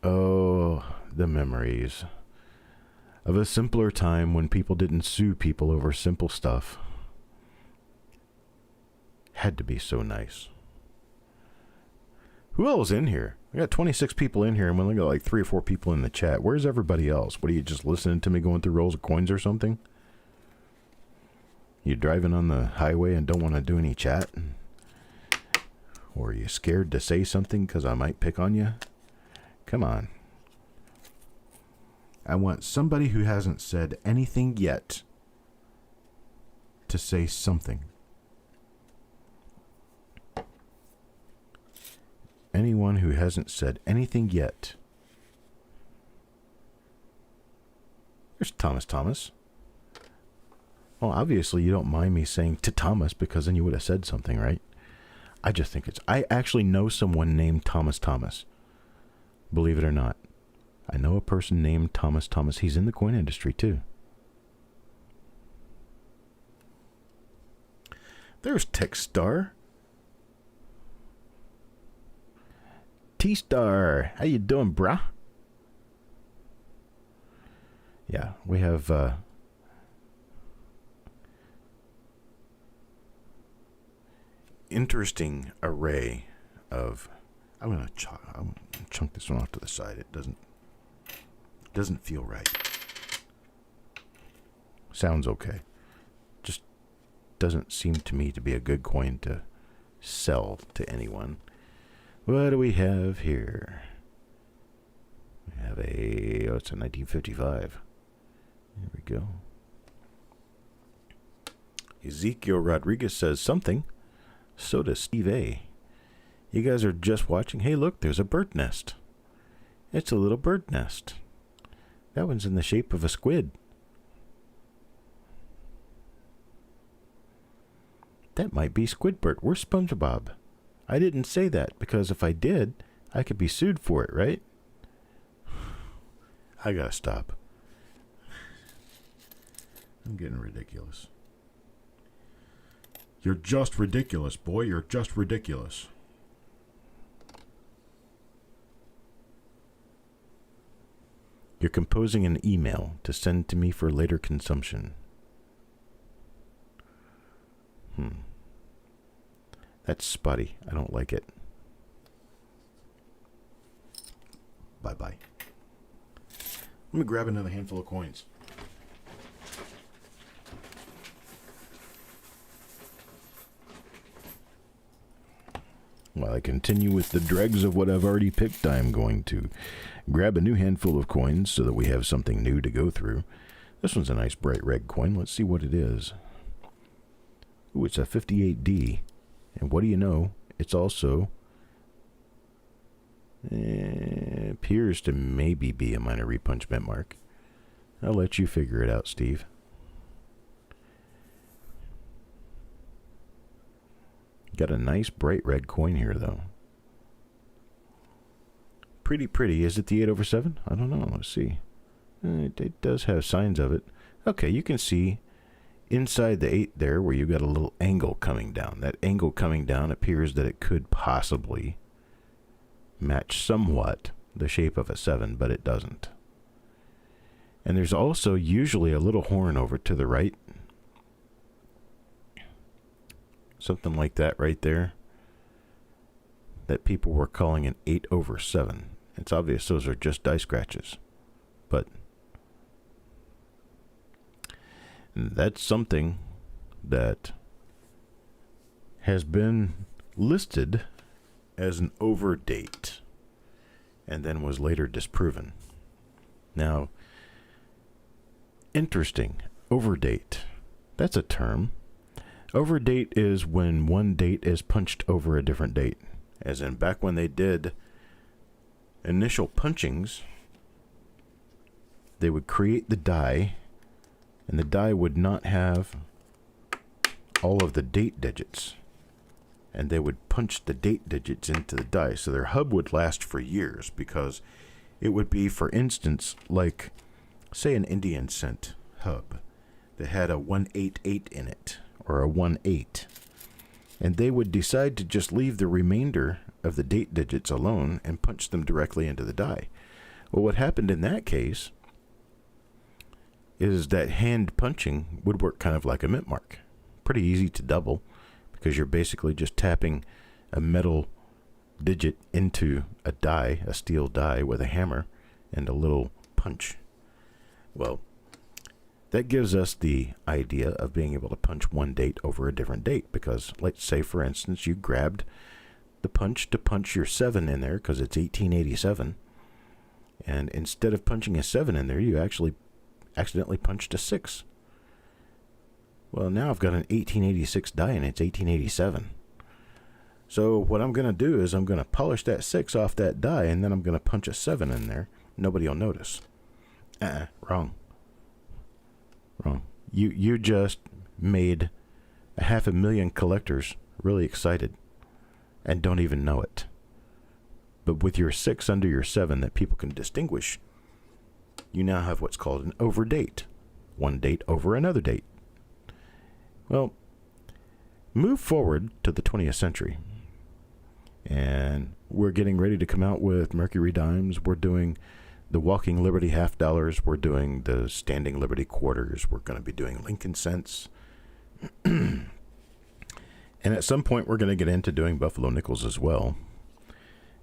Oh, the memories of a simpler time when people didn't sue people over simple stuff. Had to be so nice. Who else in here? We got 26 people in here, and we only got like 3 or 4 people in the chat. Where's everybody else? What are you, just listening to me going through rolls of coins or something? You driving on the highway and don't want to do any chat? Or are you scared to say something because I might pick on you? Come on. I want somebody who hasn't said anything yet to say something. Anyone who hasn't said anything yet. There's Thomas. Well, obviously you don't mind me saying to Thomas because then you would have said something, right? I just think I actually know someone named Thomas. Believe it or not. I know a person named Thomas. He's in the coin industry too. There's Techstar. T-Star, how you doing, brah? Yeah, we have interesting array of. I'm gonna chunk this one off to the side. It doesn't feel right. Sounds okay. Just doesn't seem to me to be a good coin to sell to anyone. What do we have here? We have it's a 1955. There we go. Ezekiel Rodriguez says something. So does Steve A. You guys are just watching. Hey, look, there's a bird nest. It's a little bird nest. That one's in the shape of a squid. That might be Squidbert. Where's SpongeBob? I didn't say that because if I did, I could be sued for it, right? I gotta stop. I'm getting ridiculous. You're just ridiculous, boy. You're just ridiculous. You're composing an email to send to me for later consumption. That's spotty. I don't like it. Bye-bye. Let me grab another handful of coins. While I continue with the dregs of what I've already picked, I'm going to grab a new handful of coins so that we have something new to go through. This one's a nice bright red coin. Let's see what it is. Ooh, it's a 58D. And what do you know? It's also appears to maybe be a minor repunchment mark. I'll let you figure it out, Steve. Got a nice bright red coin here, though. Pretty. Is it the 8/7? I don't know. Let's see. It does have signs of it. Okay, you can see inside the 8 there where you got a little angle coming down. That angle coming down appears that it could possibly match somewhat the shape of a 7, but it doesn't. And there's also usually a little horn over to the right. Something like that right there. That people were calling an 8/7. It's obvious those are just die scratches. But that's something that has been listed as an overdate and then was later disproven. Now, interesting. Overdate. That's a term. Overdate is when one date is punched over a different date. As in back when they did initial punchings, they would create the die, and the die would not have all of the date digits. And they would punch the date digits into the die. So their hub would last for years because it would be, for instance, like, say, an Indian cent hub that had a 188 in it, or a 18. And they would decide to just leave the remainder of the date digits alone and punch them directly into the die. Well, what happened in that case is that hand punching would work kind of like a mint mark. Pretty easy to double, because you're basically just tapping a metal digit into a die, a steel die, with a hammer and a little punch. Well, that gives us the idea of being able to punch one date over a different date, because let's say, for instance, you grabbed the punch to punch your 7 in there because it's 1887, and instead of punching a 7 in there, you actually accidentally punched a 6. Well, now I've got an 1886 die and it's 1887. So what I'm going to do is I'm going to polish that 6 off that die, and then I'm going to punch a 7 in there. Nobody will notice. Wrong. You just made 500,000 collectors really excited and don't even know it. But with your 6 under your 7 that people can distinguish, you now have what's called an overdate. One date over another date. Well, move forward to the 20th century, and we're getting ready to come out with Mercury dimes. We're doing the Walking Liberty half dollars. We're doing the Standing Liberty quarters. We're going to be doing Lincoln cents. And at some point, we're going to get into doing Buffalo nickels as well.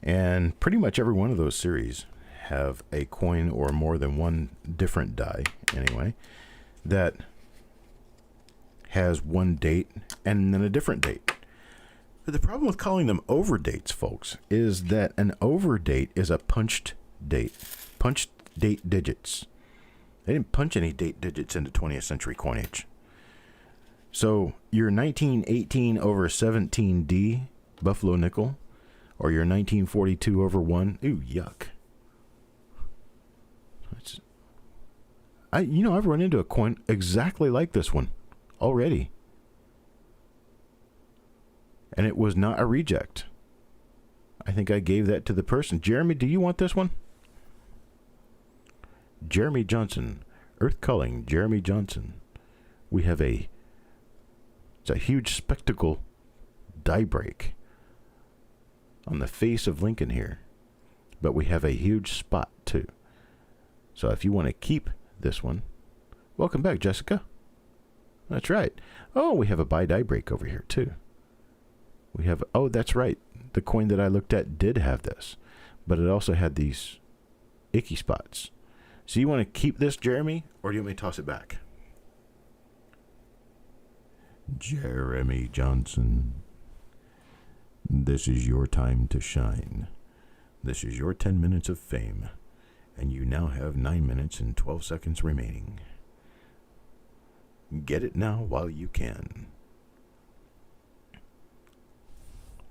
And pretty much every one of those series have a coin or more than one different die, anyway, that has one date and then a different date. But the problem with calling them overdates, folks, is that an overdate is a punched date. Punched date digits. They didn't punch any date digits into 20th century coinage. So your 1918 over 17D Buffalo nickel, or your 1942 over 1, ooh, yuck. I've run into a coin exactly like this one already. And it was not a reject. I think I gave that to the person. Jeremy, do you want this one? Jeremy Johnson. Earth Culling, Jeremy Johnson. We have it's a huge spectacle die break on the face of Lincoln here. But we have a huge spot too. So if you want to keep this one, welcome back, Jessica. That's right. Oh, we have a buy die break over here too. We have, oh, that's right. The coin that I looked at did have this, but it also had these icky spots. So you want to keep this, Jeremy, or do you want me to toss it back? Jeremy Johnson, this is your time to shine. This is your 10 minutes of fame, and you now have 9 minutes and 12 seconds remaining. Get it now while you can.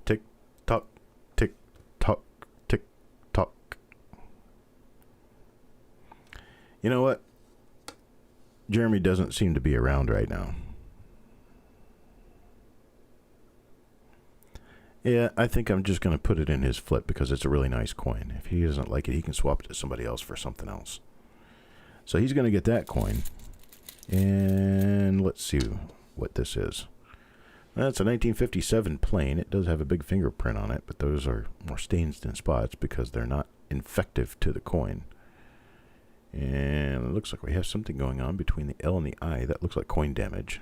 Tick tock, tick tock, tick tock. You know what? Jeremy doesn't seem to be around right now. Yeah, I think I'm just going to put it in his flip because it's a really nice coin. If he doesn't like it, he can swap it to somebody else for something else. So he's going to get that coin. And let's see what this is. That's a 1957 plain. It does have a big fingerprint on it, but those are more stains than spots because they're not infective to the coin. And it looks like we have something going on between the L and the I. That looks like coin damage.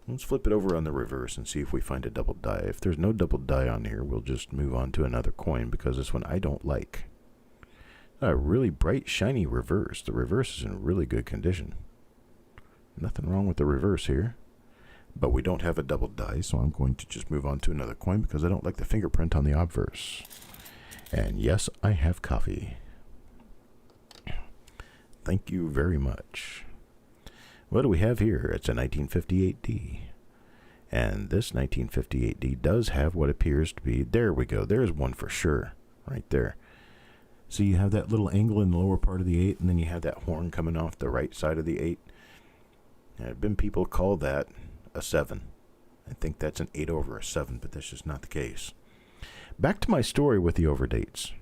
Let's flip it over on the reverse and see if we find a double die. If there's no double die on here, we'll just move on to another coin because this one I don't like. A really bright, shiny reverse. The reverse is in really good condition. Nothing wrong with the reverse here. But we don't have a double die, so I'm going to just move on to another coin because I don't like the fingerprint on the obverse. And yes, I have coffee. Thank you very much. What do we have here? It's a 1958D. And this 1958D does have what appears to be, there we go, there's one for sure, right there. So you have that little angle in the lower part of the 8, and then you have that horn coming off the right side of the 8. There have been people call that a 7. I think that's an 8 over a 7, but that's just not the case. Back to my story with the overdates.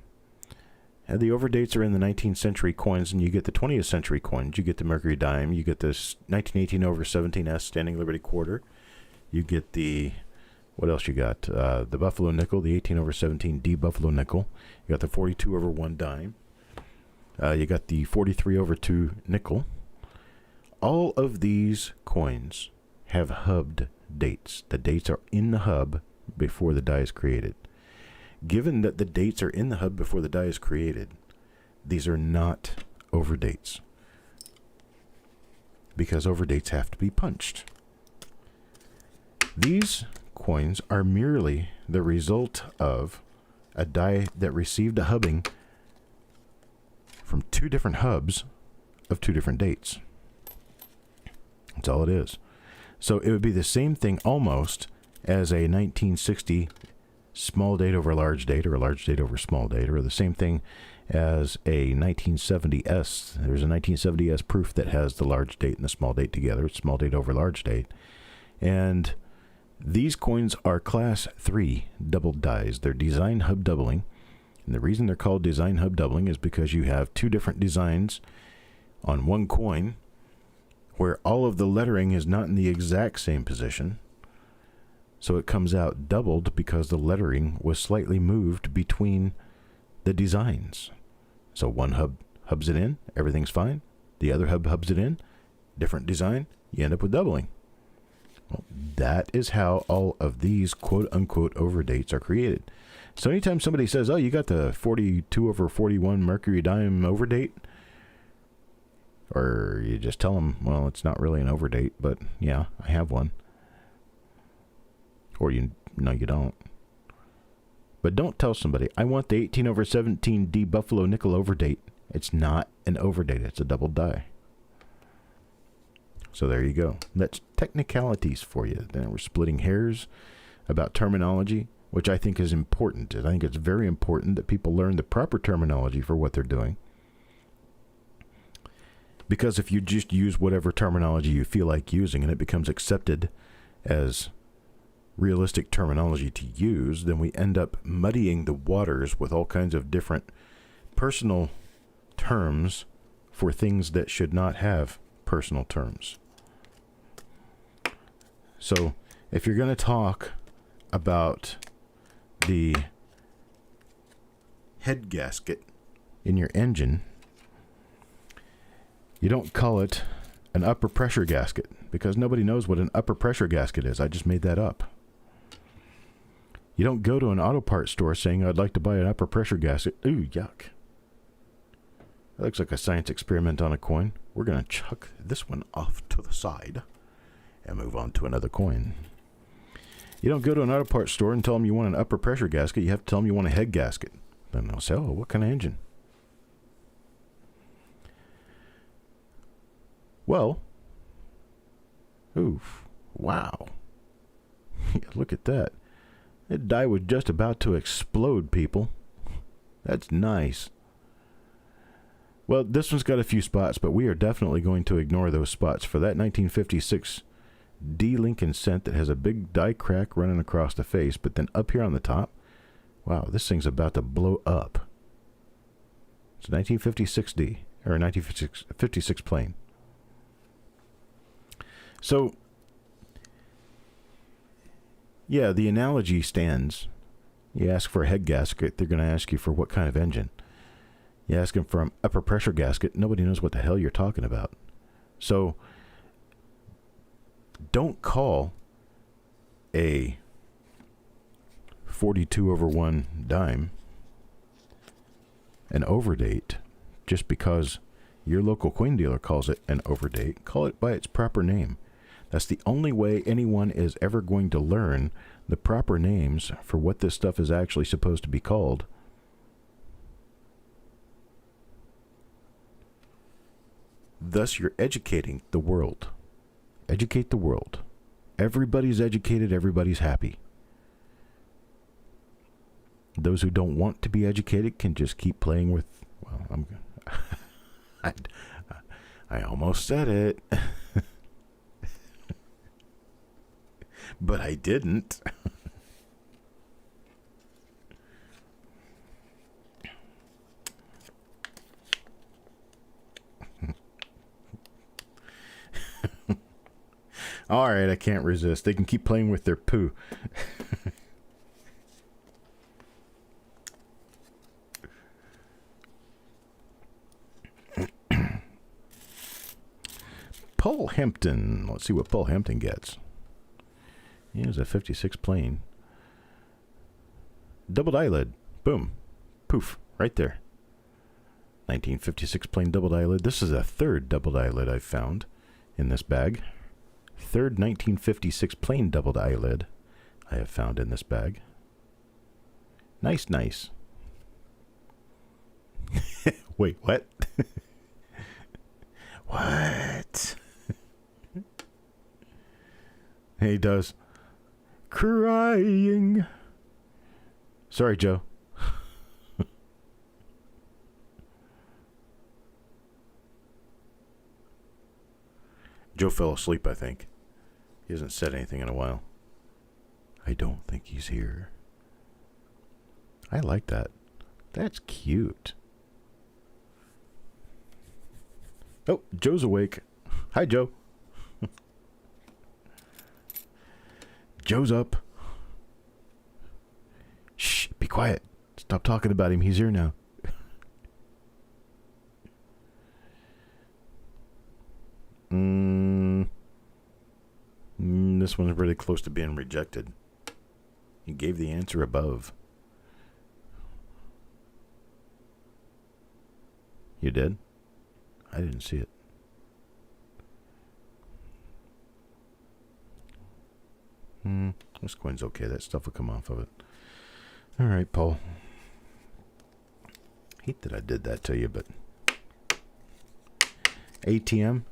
And the overdates are in the 19th century coins, and you get the 20th century coins. You get the Mercury dime. You get this 1918 over 17S Standing Liberty quarter. You get the, what else you got? The Buffalo nickel, the 18 over 17 D Buffalo nickel. You got the 42 over 1 dime. You got the 43 over 2 nickel. All of these coins have hubbed dates. The dates are in the hub before the die is created. Given that the dates are in the hub before the die is created, these are not overdates, because overdates have to be punched. These coins are merely the result of a die that received a hubbing from 2 different hubs of 2 different dates. That's all it is. So it would be the same thing almost as a 1960 small date over large date, or a large date over small date, or the same thing as a 1970S. There's a 1970S proof that has the large date and the small date together. It's small date over large date. And these coins are class 3 doubled dies. They're design hub doubling. And the reason they're called design hub doubling is because you have 2 different designs on one coin where all of the lettering is not in the exact same position. So it comes out doubled because the lettering was slightly moved between the designs. So one hub hubs it in, everything's fine. The other hub hubs it in, different design, you end up with doubling. Well, that is how all of these quote-unquote overdates are created. So anytime somebody says, oh, you got the 42 over 41 Mercury dime overdate, or you just tell them, well, it's not really an overdate, but yeah, I have one. Or no, you don't. But don't tell somebody, I want the 18 over 17 D Buffalo nickel overdate. It's not an overdate, it's a double die. So there you go. That's technicalities for you. Then we're splitting hairs about terminology, which I think is important. I think it's very important that people learn the proper terminology for what they're doing. Because if you just use whatever terminology you feel like using and it becomes accepted as realistic terminology to use, then we end up muddying the waters with all kinds of different personal terms for things that should not have personal terms. So if you're going to talk about the head gasket in your engine, you don't call it an upper pressure gasket, because nobody knows what an upper pressure gasket is. I just made that up. You don't go to an auto parts store saying, I'd like to buy an upper pressure gasket. Ooh, yuck. That looks like a science experiment on a coin. We're going to chuck this one off to the side and move on to another coin. You don't go to an auto parts store and tell them you want an upper pressure gasket. You have to tell them you want a head gasket. Then they'll say, oh, what kind of engine? Well, oof, wow. Look at that. That die was just about to explode, people. That's nice. Well, this one's got a few spots, but we are definitely going to ignore those spots for that 1956 D Lincoln cent that has a big die crack running across the face, but then up here on the top, wow, this thing's about to blow up. It's a 1956 D, or a 1956 plane. So, yeah, the analogy stands. You ask for a head gasket, they're going to ask you for what kind of engine. You ask them for an upper pressure gasket, nobody knows what the hell you're talking about. So, don't call a 42 over 1 dime an overdate just because your local coin dealer calls it an overdate. Call it by its proper name. That's the only way anyone is ever going to learn the proper names for what this stuff is actually supposed to be called. Thus, you're educating the world. Educate the world. Everybody's educated, everybody's happy. Those who don't want to be educated can just keep playing with, well, I almost said it. But I didn't. All right, I can't resist. They can keep playing with their poo. Paul Hampton. Let's see what Paul Hampton gets. Here's a 56 plane. Doubled eyelid. Boom. Poof. Right there. 1956 plane doubled eyelid. This is a third doubled eyelid I've found in this bag. Third 1956 plain doubled eyelid I have found in this bag. Nice, nice. Wait, what? What? He does. Crying. Sorry, Joe. Joe fell asleep, I think. He hasn't said anything in a while. I don't think he's here. I like that. That's cute. Oh, Joe's awake. Hi, Joe. Joe's up. Shh, be quiet. Stop talking about him. He's here now. This one's really close to being rejected. You gave the answer above. You did? I didn't see it. This coin's okay. That stuff will come off of it. All right, Paul. Hate that I did that to you, but... ATM?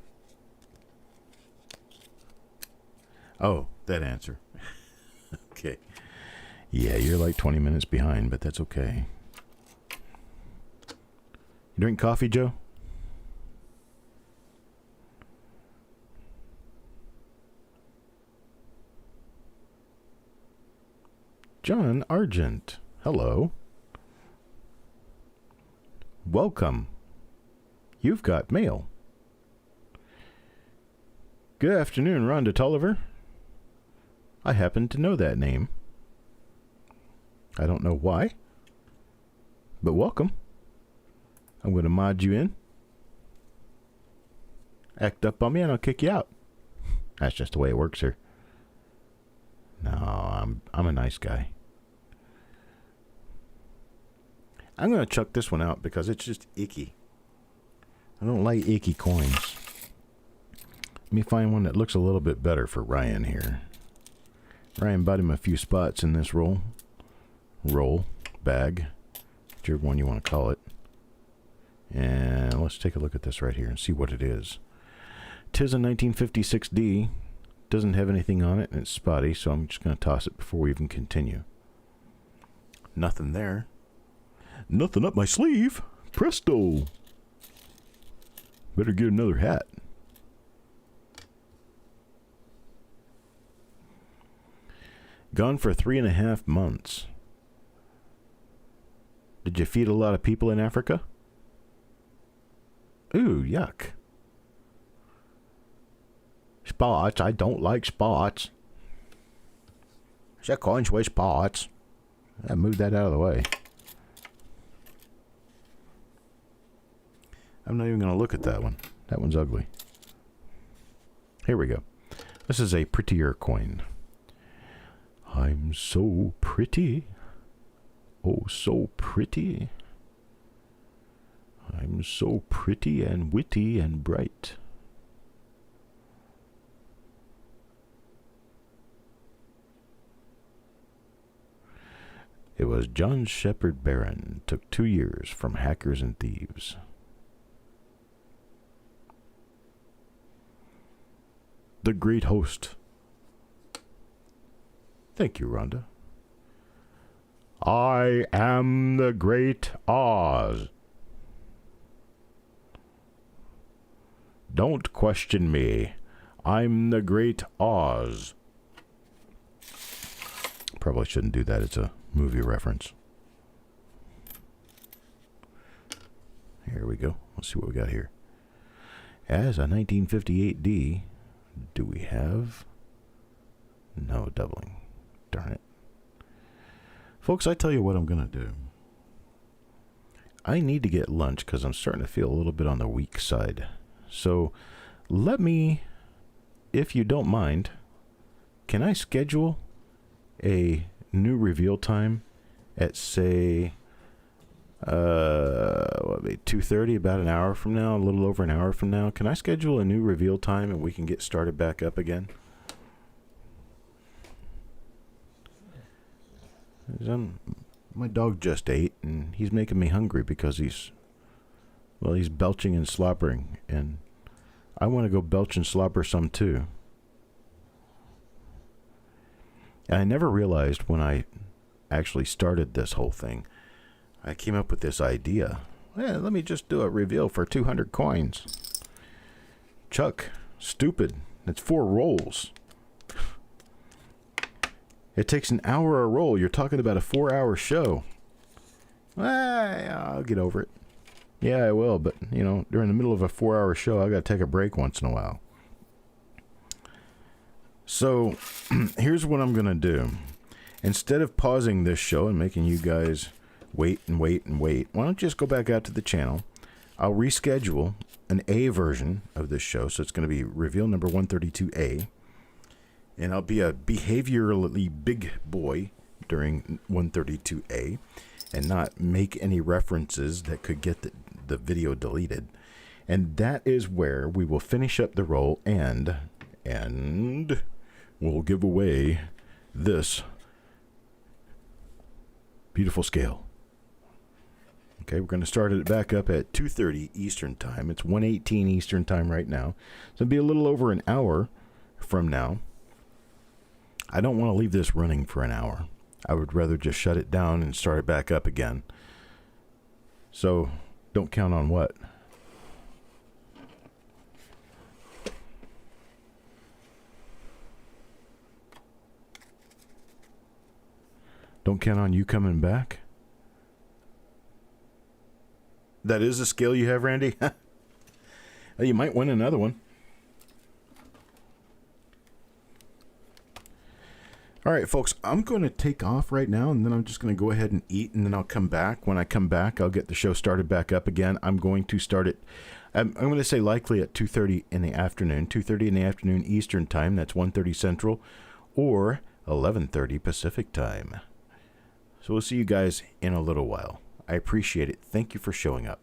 Oh, that answer. Okay. Yeah, you're like 20 minutes behind, but that's okay. You drink coffee, Joe? John Argent. Hello. Welcome. You've got mail. Good afternoon, Rhonda Tolliver. I happen to know that name. I don't know why, but welcome. I'm going to mod you in. Act up on me and I'll kick you out. That's just the way it works here. No, I'm a nice guy. I'm going to chuck this one out because it's just icky. I don't like icky coins. Let me find one that looks a little bit better for Ryan here. Ryan bought him a few spots in this roll, bag, whichever one you want to call it. And let's take a look at this right here and see what it is. 'Tis a 1956D. Doesn't have anything on it and it's spotty, so I'm just going to toss it before we even continue. Nothing there. Nothing up my sleeve. Presto. Better get another hat. Gone for 3.5 months. Did you feed a lot of people in Africa? Ooh, yuck. Spots. I don't like spots. That coin's with spots. I moved that out of the way. I'm not even going to look at that one. That one's ugly. Here we go. This is a prettier coin. I'm so pretty. Oh, so pretty. I'm so pretty and witty and bright. It was John Shepard Barron. Took 2 years from hackers and thieves. The Great Host. Thank you, Rhonda. I am the Great Oz. Don't question me. I'm the Great Oz. Probably shouldn't do that. It's a movie reference. Here we go. Let's see what we got here. As a 1958D, do we have... No doubling. Darn it. Folks, I tell you what I'm going to do. I need to get lunch because I'm starting to feel a little bit on the weak side. So let me, if you don't mind, can I schedule a new reveal time at, say, 2:30, about an hour from now, a little over an hour from now? Can I schedule a new reveal time and we can get started back up again? My dog just ate, and he's making me hungry because he's belching and slobbering, and I want to go belch and slobber some too. And I never realized when I actually started this whole thing, I came up with this idea. Yeah, let me just do a reveal for 200 coins. Chuck, stupid. It's 4 rolls. It takes an hour a roll. You're talking about a 4-hour show. I'll get over it. Yeah, I will, but, during the middle of a 4-hour show, I got to take a break once in a while. So, here's what I'm going to do. Instead of pausing this show and making you guys wait and wait and wait, why don't you just go back out to the channel? I'll reschedule an A version of this show, so it's going to be reveal number 132A. And I'll be a behaviorally big boy during 132A and not make any references that could get the video deleted. And that is where we will finish up the roll and we'll give away this beautiful scale. Okay, we're going to start it back up at 2:30 Eastern Time. It's 1:18 Eastern Time right now. So it'll be a little over an hour from now. I don't want to leave this running for an hour. I would rather just shut it down and start it back up again. So, don't count on what? Don't count on you coming back? That is a skill you have, Randy? Well, you might win another one. All right, folks, I'm going to take off right now, and then I'm just going to go ahead and eat, and then I'll come back. When I come back, I'll get the show started back up again. I'm going to start it, I'm going to say likely at 2:30 in the afternoon, 2:30 in the afternoon Eastern Time. That's 1:30 Central, or 11:30 Pacific Time. So we'll see you guys in a little while. I appreciate it. Thank you for showing up.